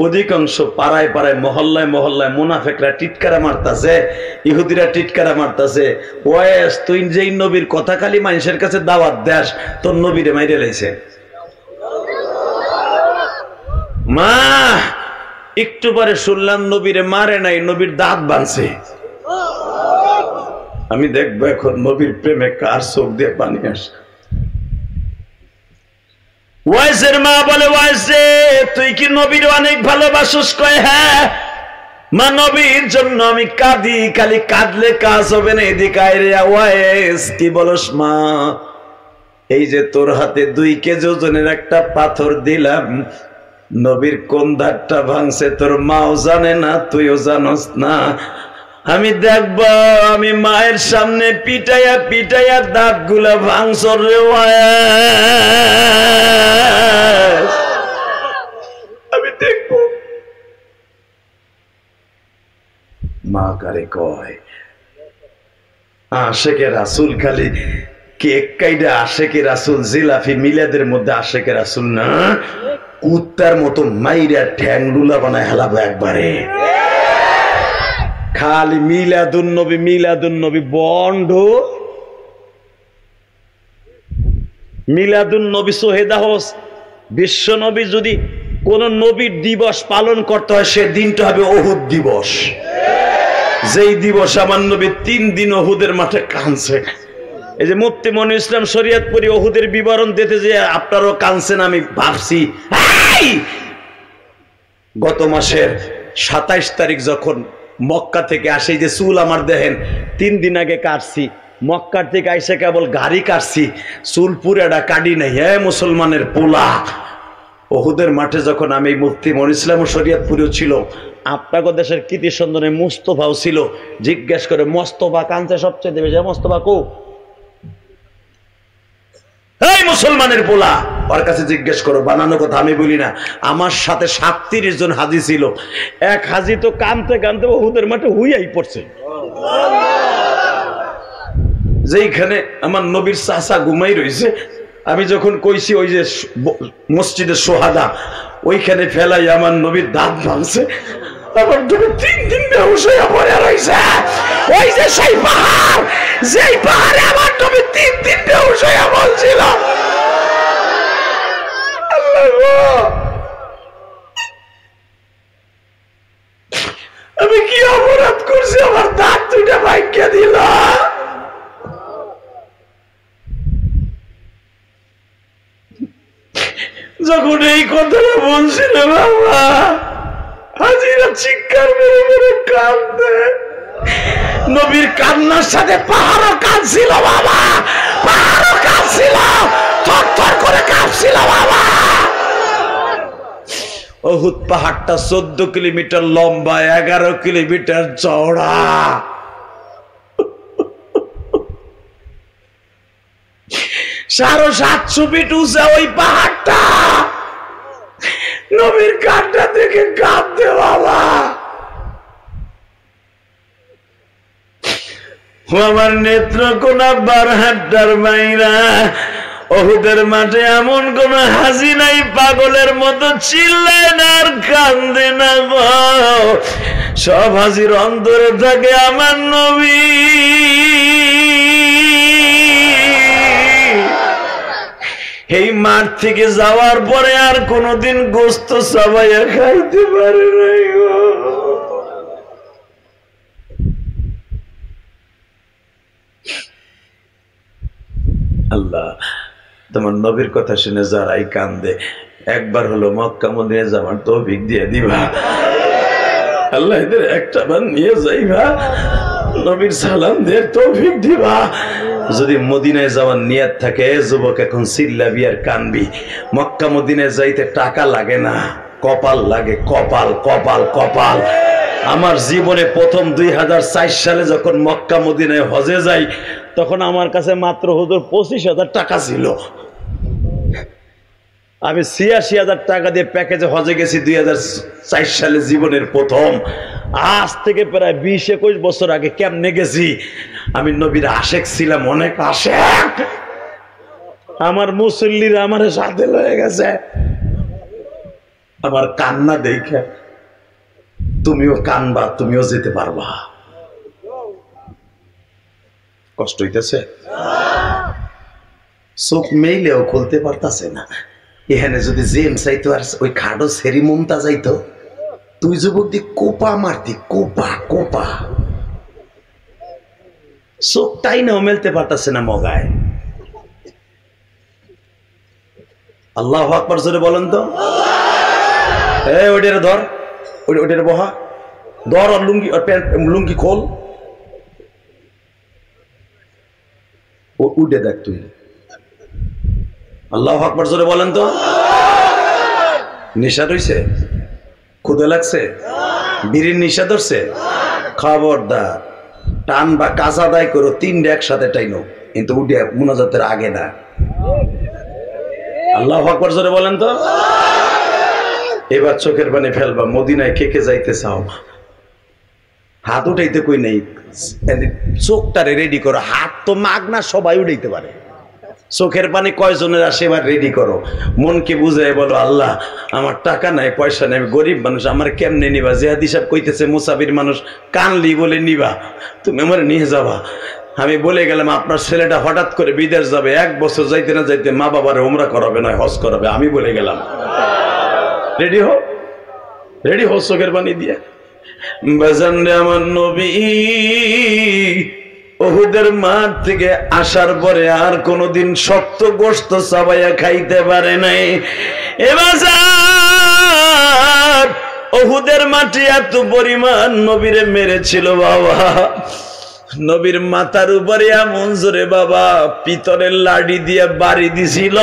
অধিকাংশ পাড়ায় পাড়ায় মহল্লায় মহল্লায় মুনাফিকরা টিটকারা মারতাছে, ইহুদিরা টিটকারা মারতাছে। ওয়াইস তুই যেই নবীর কথা খালি মানুষের কাছে দাওয়াত দেস, তোর নবীরে মাইরে লাইছে। মা একটু পরে শুনলাম নবীরে মারে নাই, নবীর দাঁত ভাঙছে। আমি দেখবো এখন নবীর প্রেমে কার চোখ দিয়ে পানি আসে। ওয়াইসের মা বলে, ওয়াইসে তুই কি নবীর অনেক ভালোবাসিস? কয় হ্যাঁ মা, নবীর জন্য আমি কাঁদি, খালি কাঁদলে কাজ হবে না। এদিকে আয় রে। ওয়াইস কি বলস মা? এই যে তোর হাতে 2 কেজি ওজনের একটা পাথর দিলাম, নবীর কোন ধারটা ভাঙছে তোর মাও জানে না, তুইও জানোস না। আমি দেখব আমি মায়ের সামনে পিটাইয়া পিটাইয়া দাঁত গুলা ভাঙছর রে। আমি দেখব। মা কারে কয় আশেকে রাসূল, খালি কেক কাইডা আশেকে রাসূল, জিলাফি মিলাদের মধ্যে আশেকে রাসূল না, কুত্তার মতো মাইরা ঠ্যাংডুলা বানায় হেলাবো একবারে। খালি মিলাদুন নবী মিলাদুন নবী বন্ড। মিলাদুন নবী সোহেদা হোস। বিশ্ব নবী যদি কোন নবীর দিবস পালন করতে হয়, সে দিনটা হবে উহুদ দিবস। যেই দিবস আমার নবী 3 দিন উহুদের মাঠে কাঁদছে। এই যে মুফতি মনিরুল ইসলাম শরীয়তপুরী উহুদের বিবরণ দিতে যে আপনারও কাঁদছেন, আমি ভাবছি গত মাসের 27 তারিখ যখন মক্কা থেকে আসে, যে চুল আমার দেখেন 3 দিন আগে কাটছি, মক্কার থেকে আইসে কেবল গাড়ি কাটছি, চুল পুরাটা কাটি নাই। হ্যাঁ মুসলমানের পোলা, উহুদের মাঠে যখন আমি মুফতি মনিরুল ইসলাম শরীয়তপুরীও ছিল, আপনাকে দেশের কৃতি সন্ধানে মুস্তফাও ছিল। জিজ্ঞেস করে মোস্তফা কাঁদছে সবচেয়ে বেশি, মোস্তফা কো? এই মুসলমানের পোলা, ওর কাছে জিজ্ঞেস করো, বানানো কথা আমি বলি না। আমার সাথে 37 জন হাজি ছিল। এক হাজি তো কানতে কানতে উহুদের মাঠে হুইয়াই পড়ছে। যেইখানে আমার নবীর চাচা ঘুমাই রয়েছে, আমি যখন কইছি ওই যে মসজিদের সোহাদা, ওইখানে ফেলাই আমার নবীর দাঁত ভাঙছে, আমার নবী 3 দিন বেহুশ হয়ে পড়ে রইছে। ওই যে সেই পাহাড়, যেই পাহাড়ে আমার নবী 3 দিন বেহুশ হয়ে বলছিল আল্লাহ আমি কি অপরাধ করছি, আমার দাঁত দুইটা ভাঙিয়ে দিল। যখন এই কথাটা বলছিল বাবা, হাজিরা চিৎকার মেরে মেরে কাঁদতে, নবীর কান্নার সাথে পাহাড়ও কাঁদছিল বাবা, পাহাড়ও কাঁদছিল, থরথর করে কাঁপছিল বাবা। উহুদ পাহাড়টা 14 কিলোমিটার লম্বা, 11 কিলোমিটার চওড়া। 750 ফিট উঁচা ওই পাহাড়টা। নবীর কান্না দেখে কাঁদতে বাবা। আমার নেত্রকোনা বারহাট্টার মাইরা, উহুদের মাঠে এমন কোন হাসি নাই পাগলের মতো চিল্লায় না আর কান্দে না গো। সব হাসির অন্তরে থাকে আমার নবী। এই মাঠ থেকে যাওয়ার পরে আর কোনদিন গোস্ত চাবাইয়া খাইতে পারে নাই গো। আল্লাহ তোমার নবীর কথা শুনে যারাই কান্দে, একবার হলো মক্কা মদিনায় যাওয়ার তৌফিক দিয়ে দিবা আল্লাহ। এদের একটা বার নিয়ে যাইবা, নবীর সালাম দিয়ে তৌফিক দিবা। যদি মদিনায় যাওয়ার নিয়ত থাকে, যুবক এখন চিল্লাবি আর কানবি। মক্কা মদিনায় যাইতে টাকা লাগে না, কপাল লাগে, কপাল কপাল কপাল। আমার জীবনে প্রথম 2004 সালে যখন মক্কা মদিনায় হজে যাই, তখন আমার কাছে মাত্র হুজুর 25,000 টাকা ছিল। আমি 86,000 টাকা দিয়ে প্যাকেজে হজে গেছি 2004 সালে, জীবনের প্রথম। আজ থেকে প্রায় 20-21 বছর আগে কেমনে গেছি। আমি নবীর আশেক ছিলাম, অনেক আশেক। আমার মুসল্লিরা আমার সাথে লয়ে গেছে। আমার কান্না দেখে তুমিও কানবা, তুমিও যেতে পারবা। কষ্ট হইতেছে, চোখ মেইলেও খুলতে পারতাছে না। এখানে যদি জেম চাইতো আর ওই খাডো সেরি মমতা যাইতো, তুই যুবক দিয়ে কোপা মারতি, কোপা কোপা। চোখটাই না মেলতে পারতাছে না মগায়। আল্লাহু আকবার জোরে বলেন তো। ওইটারে ধর, ওইটারে বহা ধর, আর লুঙ্গি আর প্যান্ট লুঙ্গি খোল। উঠে দেখ তুই। আল্লাহু আকবার জোরে বলেন তো। নেশা রইছে, ক্ষুধা লাগছে, বিড়ির নেশা ধরছে, খবরদার টান বা কাজা দায় করো, 3টা একসাথে টাইনো, কিন্তু উঠে মুনাজাতের আগে না। আল্লাহু আকবার জোরে বলেন তো। এবার চোখের পানি ফেলবা। মদিনায় কে কে যাইতে চাও? হাত উঠাইতে কই নেই, চোখটারে রেডি করো। হাত তো মাগনা, সবাই উঠাইতে পারে। চোখের পানি কয়জনের আসে, এবার রেডি করো। মনকে বুঝাই বলো, আল্লাহ আমার টাকা নাই, পয়সা নাই, আমি গরিব মানুষ, আমার কেমনে নিবা? জিহাদ হিসাব কইতেছে মুসাফির মানুষ, কানলি বলে নিবা, তুমি আমার নিয়ে যাবা। আমি বলে গেলাম আপনার ছেলেটা হঠাৎ করে বিদেশ যাবে, 1 বছর যাইতে না যাইতে মা বাবার উমরা করাবে না হজ করাবে। আমি বলে গেলাম রেডি হো, রেডি হো চোখের পানি দিয়ে। বাজান রে আমার নবী উহুদের মাঠ থেকে আসার পরে আর কোনদিন শক্ত গোশত চাবাইয়া খাইতে পারে নাই। এবার উহুদের মাটি এত পরিমাণ নবীরে মেরেছিল বাবা, নবীর মাথার উপরে এমন জোরে বাবা পিতলের লাঠি দিয়ে বাড়ি দিছিল,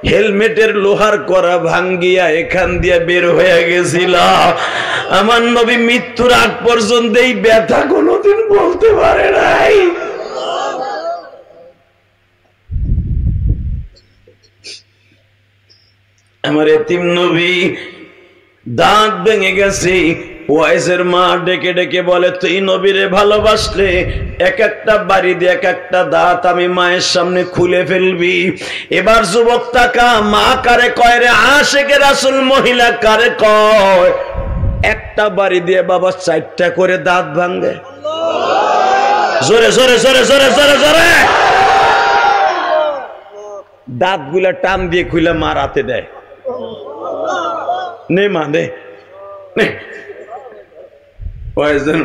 হেলমেটের লোহার করা ভাঙ্গিয়া এখান দিয়ে বের হয়ে গেছিল। আমার নবী মৃত্যুর আগ পর্যন্ত এই ব্যথা কোনোদিন বলতে পারে নাই। আমার এতিম নবী দাঁত ভেঙে গেছে, ওয়াইজের মা ডেকে ডেকে বলে, তুই নবীরে ভালোবাসলে এক একটা বাড়ি দিয়ে এক একটা দাঁত আমি মায়ের সামনে খুলে ফেলবি। এবার যুবক তাকা, মা কারে কয় রে আশিকে রাসূল, মহিলা কারে কয়? একটা বাড়ি দিয়ে বাবা 4টা করে দাঁত ভাঙে। জোরে জোরে জোরে জোরে জোরে জোরে দাঁত গুলা টান দিয়ে খুলে মা রাতে দেয়। নে মা নে।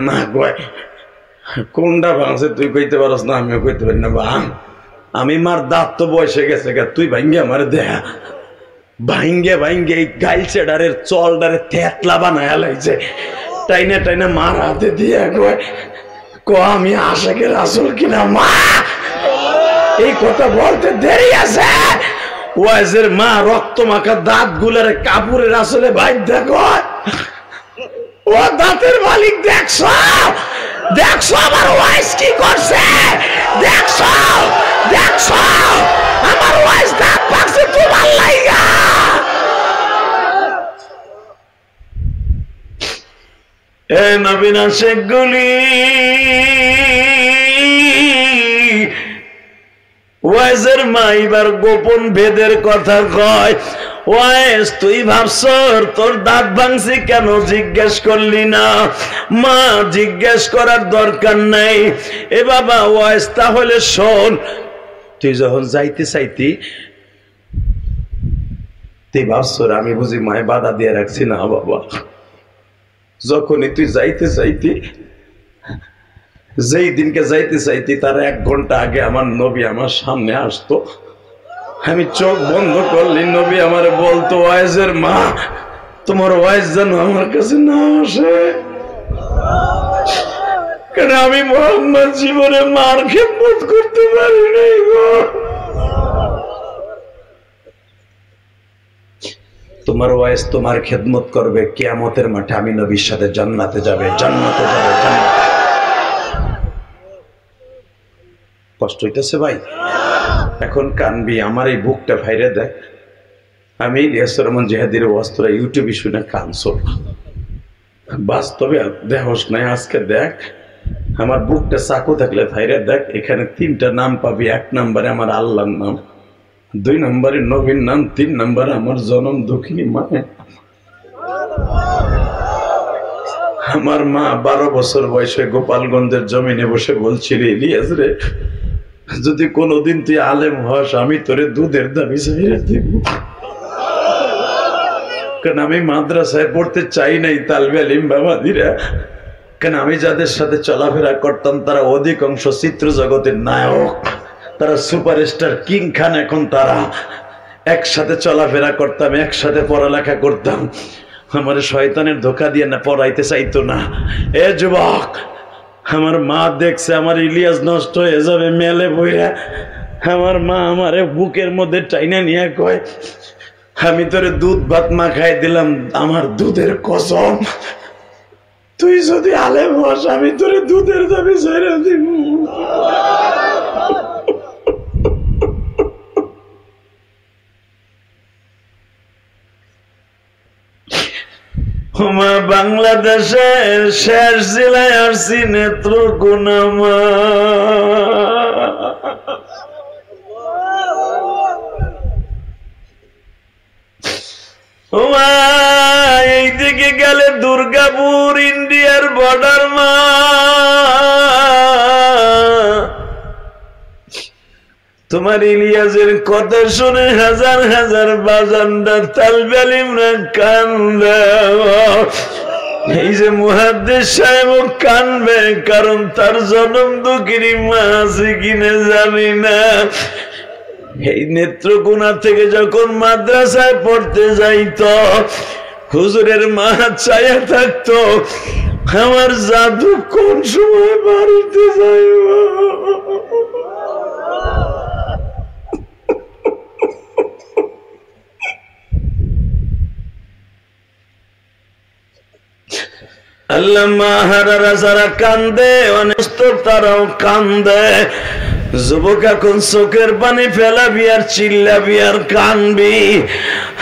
মা কয়, কোনটা ভাঙছে তুই কইতে পারস না, আমিও কইতে পারি না। ভাঙ, আমি মার দাঁত তো বয়সে গেছে, তুই ভাঙ্গে আমার দেয়া। ভাঙ্গে ভাঙ্গে এই গাইল চেডারের চলডারে থেতলা বানায় লাইছে। টাইনা টাইনা মার হাতে দিয়ে কয়, আমি আশিকে রাসূল কিনা মা? এই কথা বলতে দেরি আছে। ওয়াইজের মা রক্ত মাখা দাঁত গুলারে কাপড়ের আসলে ভাই দেখো, ও দাঁতের মালিক দেখছো, দেখছো আমার ওয়াইজ কি করছে, দেখছো দেখছো আমার ওয়াইজ দাঁত পাকছে তোমার লাইগা। এ নবীন আশিকগুলি, ওয়াইজের মা এবার গোপন ভেদের কথা কয়। ওয়াইজ তুই ভাবছ তোর দাঁত ভাঙছি কেন জিজ্ঞেস করলি না? মা জিজ্ঞেস করার দরকার নাই। এ বাবা ওয়াইজ তাহলে শোন, তুই যখন যাইতে চাইতি তুই ভাবছ আমি বুঝি মায় বাধা দিয়ে রাখছি না বাবা। যখনই তুই যাইতে চাইতি, যেই দিনকে যাইতে চাইতি তার 1 ঘন্টা আগে আমার নবী আমার সামনে আসতো। আমি চোখ বন্ধ করলি, নবী আমার বলতো, ওয়াইজের মা তোমার ওয়াইজ যেন আমার কাছে না আসে, কেন আমি মোহাম্মদ জীবনে মার খেদমত করতে পারি নাই গো। তোমার ওয়াইজ তোমার খেদমত করবে, কিয়ামতের মাঠে আমি নবীর সাথে জান্নাতে যাবে, জান্নাতে যাবে, জান্নাতে। কষ্ট হইতেছে ভাই? এখন কানবি, আমার এই বুকটা ভাইরে দেখ। আমি ইলিয়াস রহমান জিহাদির ওয়াজটা ইউটিউবে শুনে কানছো, বাস্তবে দেহস নাই। আজকে দেখ আমার বুকটা চাকু থাকলে ভাইরে দেখ, এখানে 3টা নাম পাবি। 1 নম্বরে আমার আল্লাহর নাম, 2 নম্বরে নবীর নাম, 3 নম্বরে আমার জনম দুঃখিনী মা। আমার মা 12 বছর বয়সে গোপালগঞ্জের জমিনে বসে বলছিল, ইলিয়াস রে যদি কোনোদিন তুই আলেম হস আমি তোরে দুধের দাবি চাইরা দিব। কারণ আমি মাদ্রাসায় পড়তে চাই নাই, তালবে আলিম বাবাদিরা। কেন আমি যাদের সাথে চলাফেরা করতাম তারা অধিকাংশ চিত্র জগতের নায়ক, তারা সুপারস্টার, কিং খান। এখন তারা একসাথে চলাফেরা করতাম, একসাথে পড়ালেখা করতাম। আমার শয়তানের ধোঁকা দিয়ে না পড়াইতে চাইতো না। এ যুবক, আমার মা দেখছে আমার ইলিয়াস নষ্ট হয়ে যাবে মেলে বইরা। আমার মা আমারে বুকের মধ্যে টাইনা নিয়ে কয়, আমি তোরে দুধ ভাত মাখাই দিলাম, আমার দুধের কসম তুই যদি আলেম হস আমি তোরে দুধের দাবি ছেড়ে দিব। বাংলাদেশের শেষ জেলায় আসছি নেত্রকোনা। এইদিকে গেলে দুর্গাপুর, ইন্ডিয়ার বর্ডার মা। তোমার ইলিয়াসের কথা শুনে হাজার হাজার বাজানদার তালবে আলিমরা কান্দে। এই যে মুহাদ্দিস সাহেব কানবে, কারণ তার জনম দুঃখিনী মা আছে কিনা জানি না। এই নেত্রকোনা থেকে যখন মাদ্রাসায় পড়তে যাইতো, হুজুরের মা চায়া থাকতো আমার জাদু কোন সময় বাড়িতে যাইব। আল্লাহ মাহারারা যারা কান্দে, অনেক তারাও কান্দে। যুবক এখন চোখের পানি ফেলাবি আর চিল্লাবি আর কানবি।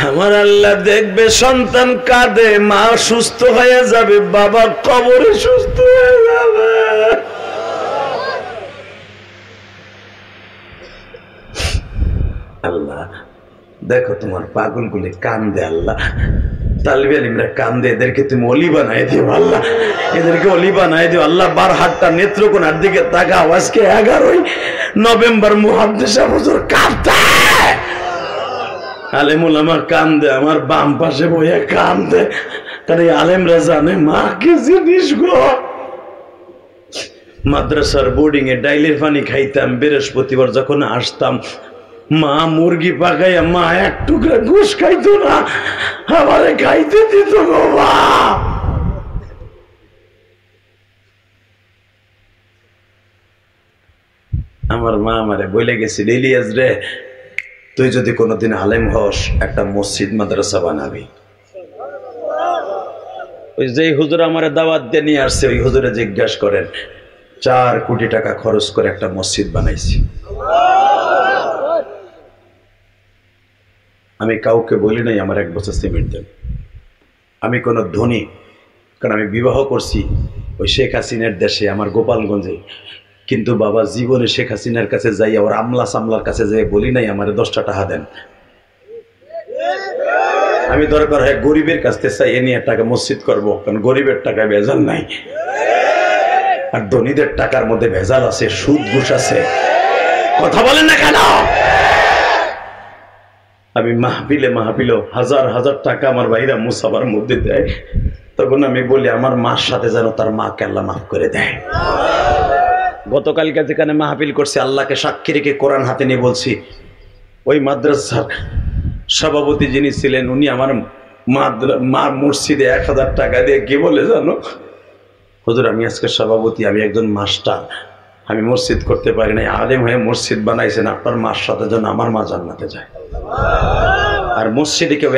আমার আল্লাহ দেখবে সন্তান কাঁদে, মা সুস্থ হয়ে যাবে, বাবা কবরে সুস্থ হয়ে যাবে। আল্লাহ দেখো তোমার পাগলগুলি কান্দে, আল্লাহ তালিবে আলিমরা কান্দে, এদেরকে তুমি অলি বানাই দিও আল্লাহ, এদেরকে অলি বানাই দিও আল্লাহ। বারহাট্টা নেত্রকোনার দিকে তাকাও, আজকে 11ই নভেম্বর মুহাদ্দিস হুজুর কাঁদতে, আলেম ওলামা কান্দে, আমার বাম পাশে বইয়া কান্দে, কারণ আলেমরা জানে মা কি জিনিস গো। মাদ্রাসার বোর্ডিং এ ডাইলের পানি খাইতাম, বৃহস্পতিবার যখন আসতাম মা মুরগি পাকাইয়া মা এক টুকরা ঘুষ খাইতো না, আমারে খাইতে দিত গো মা। আমার মা আমারে বলে গেছে, ইলিয়াস রে তুই যদি কোনোদিন আলেম হস একটা মসজিদ মাদ্রাসা বানাবি। ওই যে হুজুর আমারে দাওয়াত দিয়ে নিয়ে আসছে ওই হুজুরে জিজ্ঞাসা করেন, 4 কোটি টাকা খরচ করে একটা মসজিদ বানাইছি। আমি কাউকে বলি নাই আমার 1 বছর সিমেন্ট দেন। আমি কোনো ধনী, কারণ আমি বিবাহ করছি ওই শেখ হাসিনার দেশে আমার গোপালগঞ্জে, কিন্তু বাবা জীবনে শেখ হাসিনার কাছে যাই ওর আমলা সামলার কাছে যাই বলি নাই আমার 10টা টাকা দেন। আমি দরকার হয় গরিবের কাছ থেকে চাই এ নিয়ে টাকা মসজিদ করবো, কারণ গরিবের টাকায় ভেজাল নাই, আর ধনীদের টাকার মধ্যে ভেজাল আছে, সুদ ঘুষ আছে। কথা বলেন না কেন? আমি মাহফিলে হাজার হাজার টাকা আমার ভাইরা মুসাফার মধ্যে দেয়, তখন আমি বলি আমার মার সাথে যেন তার মাকে আল্লাহ মাফ করে দেয়। গতকালকে যেখানে মাহফিল করছি আল্লাহকে সাক্ষী রেখে কোরআন হাতে নিয়ে বলছি, ওই মাদ্রাসার সভাপতি যিনি ছিলেন উনি আমার মার মসজিদে 1000 টাকা দিয়ে কি বলে জানো, হুজুর আমি আজকে সভাপতি, আমি একজন মাস্টার, আমি মসজিদ করতে পারি নাই, আলেম হয়ে মসজিদ বানাইছেন, আপনার মার সাথে যেন আমার মা জান্নাতে যায়। আর মসজিদে কেউ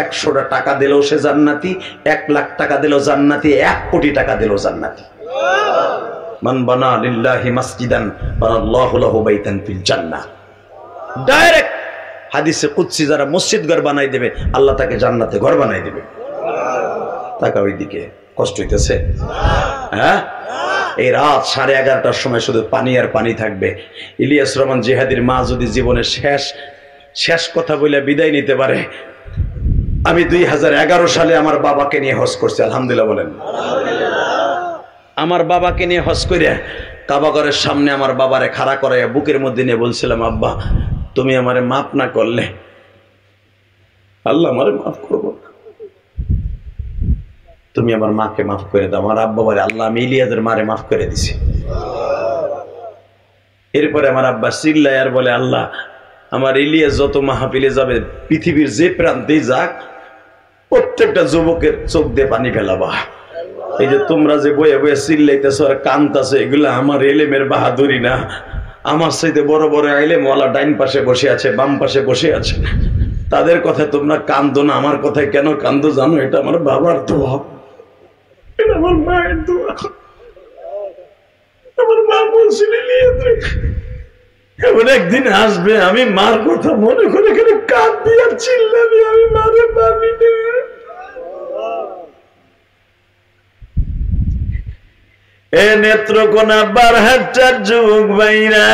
100টা টাকা দিলেও সে জান্নাতি, 1 লাখ টাকা দিলেও জান্নাতি, 1 কোটি টাকা দিলেও জান্নাতি। মান বানা লিল্লাহি মাসজিদান বানাল্লাহু লাহু বাইতান ফিল জান্নাহ। ডাইরেক্ট হাদিসে কুদসি, যারা মসজিদ ঘর বানাই দেবে আল্লাহ তাকে জান্নাতে ঘর বানাই দেবে। তাকা ওইদিকে কষ্ট হইতেছে? হ্যাঁ, এই রাত 11:30টার সময় শুধু পানি আর পানি থাকবে। ইলিয়াস রহমান জিহাদির মা যদি জীবনের শেষ কথা বলে বিদায় নিতে পারে। আমি 2011 সালে আমার বাবাকে নিয়ে হজ করছি, আলহামদুলিল্লাহ বলেন। আমার বাবাকে নিয়ে হজ করে কাবাগরের সামনে আমার বাবারে খাড়া করাইয়া বুকের মধ্যে নিয়ে বলছিলাম, আব্বা তুমি আমারে মাফ না করলে আল্লাহ আমারে মাফ করবো না, তুমি আমার মাকে মাফ করে দাও। আমার আব্বা বলে, আল্লাহ আমি ইলিয়াসের মারে মাফ করে দিছি। এরপরে আমার আব্বা চিল্লায় আর বলে, আল্লাহ আমার ইলিয়াস যত মাহফিলে যাবে, পৃথিবীর যে প্রান্তেই যাক, প্রত্যেকটা যুবকের চোখ দিয়ে পানি ফেলাবা। এই যে তোমরা যে বয়ে বয়ে চিল্লাইতেছো আর কানতাছো, এগুলো আমার এলেমের বাহাদুরি না। আমার চাইতে বড় বড় এলেমওয়ালা ডাইন পাশে বসে আছে, বাম পাশে বসে আছে, তাদের কথা তোমরা কান্দো না, আমার কথায় কেন কান্দো জানো? এটা আমার বাবার দোয়া, এটা আমার মায়ের দোয়া। আমার মা বলছিল এমন একদিন আসবে আমি মার কথা মনে করে এখানে কাঁদবি আর চিল্লাবি, আমি মারে পাবি না। এ নেত্রকোনা বারহাট্টার যুবক ভাইরা,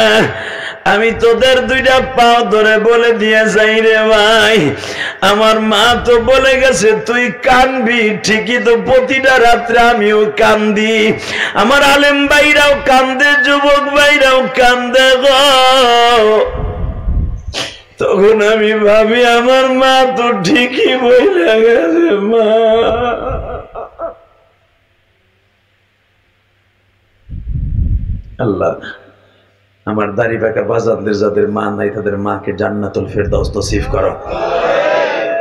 আমি তোদের 2টা পাও ধরে বলে দিয়ে যাই রে ভাই, আমার মা তো বলে গেছে তুই কানবি ঠিকই, তো প্রতিটা রাত্রে আমিও কান্দি, আমার আলেম ভাইরাও কান্দে, যুবক ভাইরাও কান্দে গো। তখন আমি ভাবি আমার মা তো ঠিকই বলে গেছে, মা আল্লাহ আমার দাড়ি পাকা বাজানদের যাদের মা নাই তাদের মাকে জান্নাতুল ফেরদাউস নসিব করো।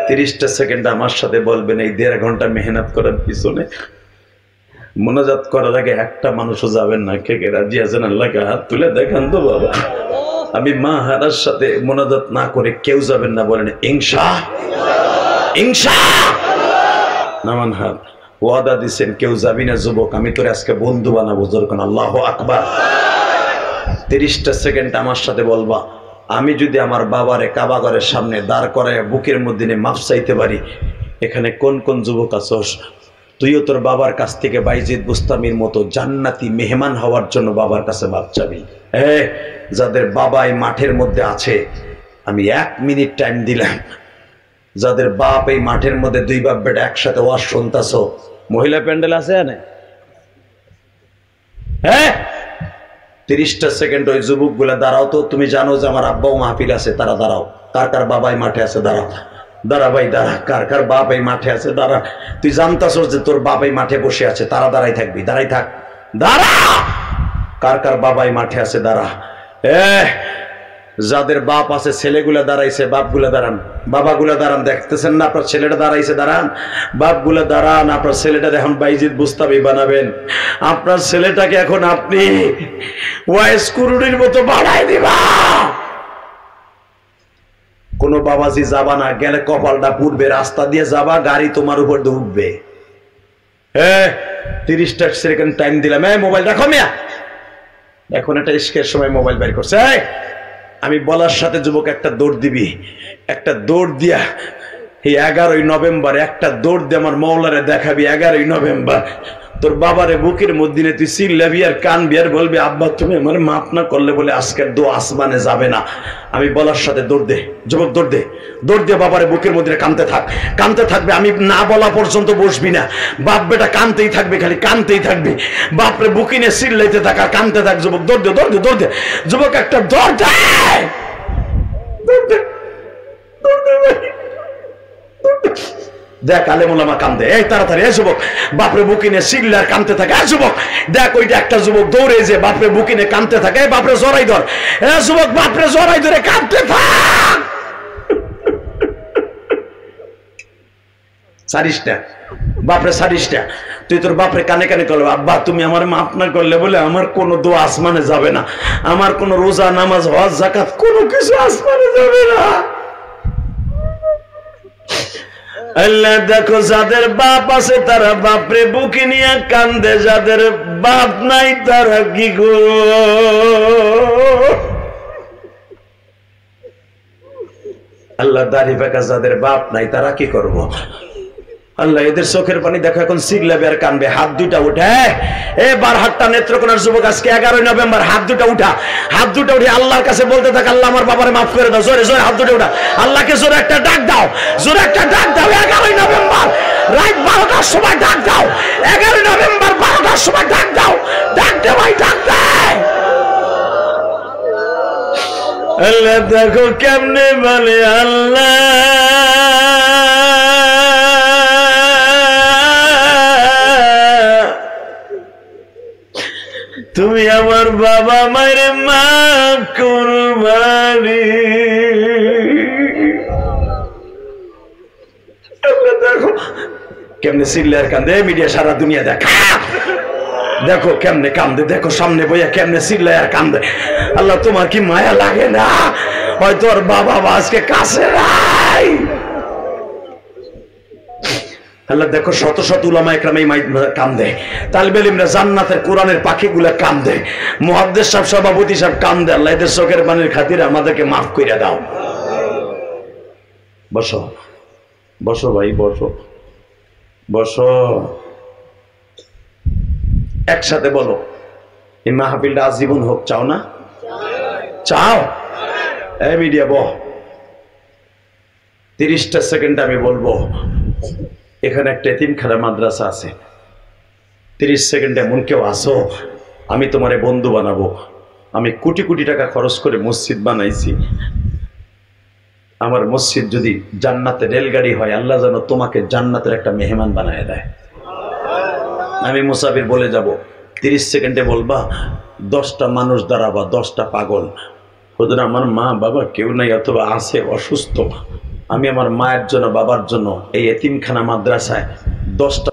30টা সেকেন্ড আমার সাথে বলবেন, এই 1.5 ঘন্টা মেহনত করার পিছনে মোনাজাত করার আগে একটা মানুষও যাবেন না। কে কে রাজি আছেন? আল্লাহকে হাত তুলে দেখান তো বাবা। আমি মা হারার সাথে মোনাজাত না করে কেউ যাবেন না, বলেন ইনশাআল্লাহ। নামান হাত, ওয়াদা দিচ্ছেন কেউ যাবি না যুবক, আমি তোর আজকে বন্ধু বানাবো। জোর কোন আল্লাহু আকবার। 30টা সেকেন্ড আমার সাথে বলবা, আমি যদি আমার বাবারে কাবাঘরের সামনে দাঁড় করায় বুকের মধ্যে নিয়ে মাফ চাইতে পারি, এখানে কোন কোন যুবক আছোস তুইও তোর বাবার কাছ থেকে বাইজিদ বুস্তামির মতো জান্নাতি মেহমান হওয়ার জন্য বাবার কাছে মাফ চাবি? যাদের বাবা এই মাঠের মধ্যে আছে, আমি 1 মিনিট টাইম দিলাম, যাদের বাপ এই মাঠের মধ্যে দুই বাপ বেটা একসাথে ওয়াজ শুনতাছো, মহিলা প্যান্ডেল আছে না? 30টা সেকেন্ড ওই যুবক গুলা দাঁড়াও তো। তুমি জানো যে আমার আব্বাও মাহফিল আছে, তারা দাঁড়াও। কার কার বাবাই মাঠে আছে? দাঁড়াও, দাঁড়া ভাই দাঁড়া। কার কার বাপ এই মাঠে আছে? দাঁড়া। তুই জানতাছ যে তোর বাপ এই মাঠে বসে আছে, তারা দাঁড়াই থাকবি, দাঁড়াই থাক, দাঁড়া। কার কার বাবাই মাঠে আছে? দাঁড়া। যাদের বাপ আছে ছেলেগুলা দাঁড়াইছে, বাপগুলা দাঁড়ান, বাবাগুলা দাঁড়ান। দেখতেছেন না আপনার ছেলেটা দাঁড়াইছে? দাঁড়ান, বাপগুলা দাঁড়ান। আপনার ছেলেটা এখন বাইজিদ বুস্তামি বানাবেন। আপনার ছেলেটাকে এখন আপনি ওয়াইস কুরুনির মতো বাড়াই দিবা। কোন বাবাজি যাবা না, গেলে কপালটা পুড়বে, রাস্তা দিয়ে যাবা, গাড়ি তোমার উপর দিয়ে উঠবে। 30টা সেকেন্ড টাইম দিলাম। মোবাইল রাখো মিয়া। এখন একটা ইশকের সময় মোবাইল বের করছে। আমি বলার সাথে যুবক একটা দৌড় দিবি, একটা দৌড় দিয়া এই 11ই নভেম্বর একটা দৌড় দিয়ে আমার মৌলারে দেখাবি। 11ই নভেম্বর তোর বাবারে বুকের মধ্যে তুই চিল্লাবি আর কানবি আর বলবি, আব্বা তুমি আমার মাফ না করলে বলে আজকের দোয়া আসমানে যাবে না। আমি বলার সাথে দৌড় দে যুবক, দৌড় দে, দৌড় দিয়ে বাবারে বুকের মধ্যে কানতে থাক, কানতে থাকবে। আমি না বলা পর্যন্ত বসবি না। বাপ বেটা কানতেই থাকবে, খালি কানতেই থাকবে। বাপরে বুকি নিয়ে চিল্লাইতে থাক আর কানতে থাক। যুবক দৌড় দে, দৌড় দে, দৌড় দে যুবক, একটা দৌড় দে, দৌড় দে, দৌড় দে ভাই। দেখ আলেমুলামা কান্দে, এই তাড়াতাড়ি। এই যুবক বাপরে বুকিনে সিল্লার কানতে থাকে। এই যুবক দেখ ওইটা একটা যুবক দৌড়ে যে বাপরে বুকিনে কানতে থাকে। এই বাপরে জড়াই ধর। এই যুবক বাপরে জড়াই ধরে কাঁদতে থাক। সারিসটা বাপরে, সারিসটা তুই তোর বাপরে কানে কানে করবে, আব্বা তুমি আমার মাফ না করলে বলে আমার কোনো দোয়া আসমানে যাবে না, আমার কোনো রোজা নামাজ হজ যাকাত কোনো কিছু আসমানে যাবে না। আল্লাহ দেখো যাদের বাপ আছে তারা বাপরে বুকে নিয়ে কান্দে, যাদের বাপ নাই তারা কি করো? আল্লাহ দাড়ি পাকা যাদের বাপ নাই তারা কি করবো? আল্লাহ এদের চোখের পানি দেখো এখন সিগলাবে আর কানবে। হাত দুইটা উঠে, এবার হাতটা নেত্রকোনার যুবক আজকে 11ই নভেম্বর হাত দুটা উঠা, হাত দুটা উঠে আল্লাহর কাছে বলতে থাক, আল্লাহ আমার বাবারে মাফ করে দাও। জোরে জোরে হাত দুটো উঠা, আল্লাহকে জোরে একটা ডাক দাও, জোরে একটা ডাক দাও। 11ই নভেম্বর রাত 12টার সময় ডাক দাও। 11ই নভেম্বর 12টার সময় ডাক দাও। ডাক দে ভাই, ডাক দে। আল্লাহ দেখো কেমনে বলে, আল্লাহ তুমি আমার বাবা মায়ের মাফ করবানি। দেখো কেমনে সিল্লার কান্দে, মিডিয়া সারা দুনিয়া দেখা, দেখো কেমনে কান্দে, দেখো সামনে বইয়া কেমনে সিল্লায় আর কান্দে। আল্লাহ তোমার কি মায়া লাগে না? হয়তো ওর বাবা আজকে কাছে নাই। আল্লাহ দেখো শত শত উলামা ইকরাম এই কান্দে, তালিবে ইলমরা জান্নাতের কোরআনের পাখিগুলা কান্দে, মুহাদ্দিস সাহেব সভাপতি সাহেব কান্দে। আল্লাহ এদের চোখের পানির খাতিরে আমাদেরকে মাফ কইরা দাও। বসো বসো ভাই, বসো বসো, একসাথে বলো এই মাহফিলটা আজীবন হোক। চাও না? চাও? এই মিডিয়া বহ, 30টা সেকেন্ড আমি বলবো। এখানে একটা এতিমখানা মাদ্রাসা আছে, 30 সেকেন্ডে এমন কেউ আসো, আমি তোমারে বন্ধু বানাবো। আমি কোটি কোটি টাকা খরচ করে মসজিদ বানাইছি। আমার মসজিদ যদি জান্নাতে রেলগাড়ি হয়, আল্লাহ যেন তোমাকে জান্নাতের একটা মেহমান বানায় দেয়। আমি মুসাফির বলে যাব, 30 সেকেন্ডে বলবা, 10টা মানুষ দাঁড়াবা, 10টা পাগল। হুজুর আমার মা বাবা কেউ নাই অথবা আছে অসুস্থ, আমি আমার মায়ের জন্য বাবার জন্য এই এতিমখানা মাদ্রাসায় 10টা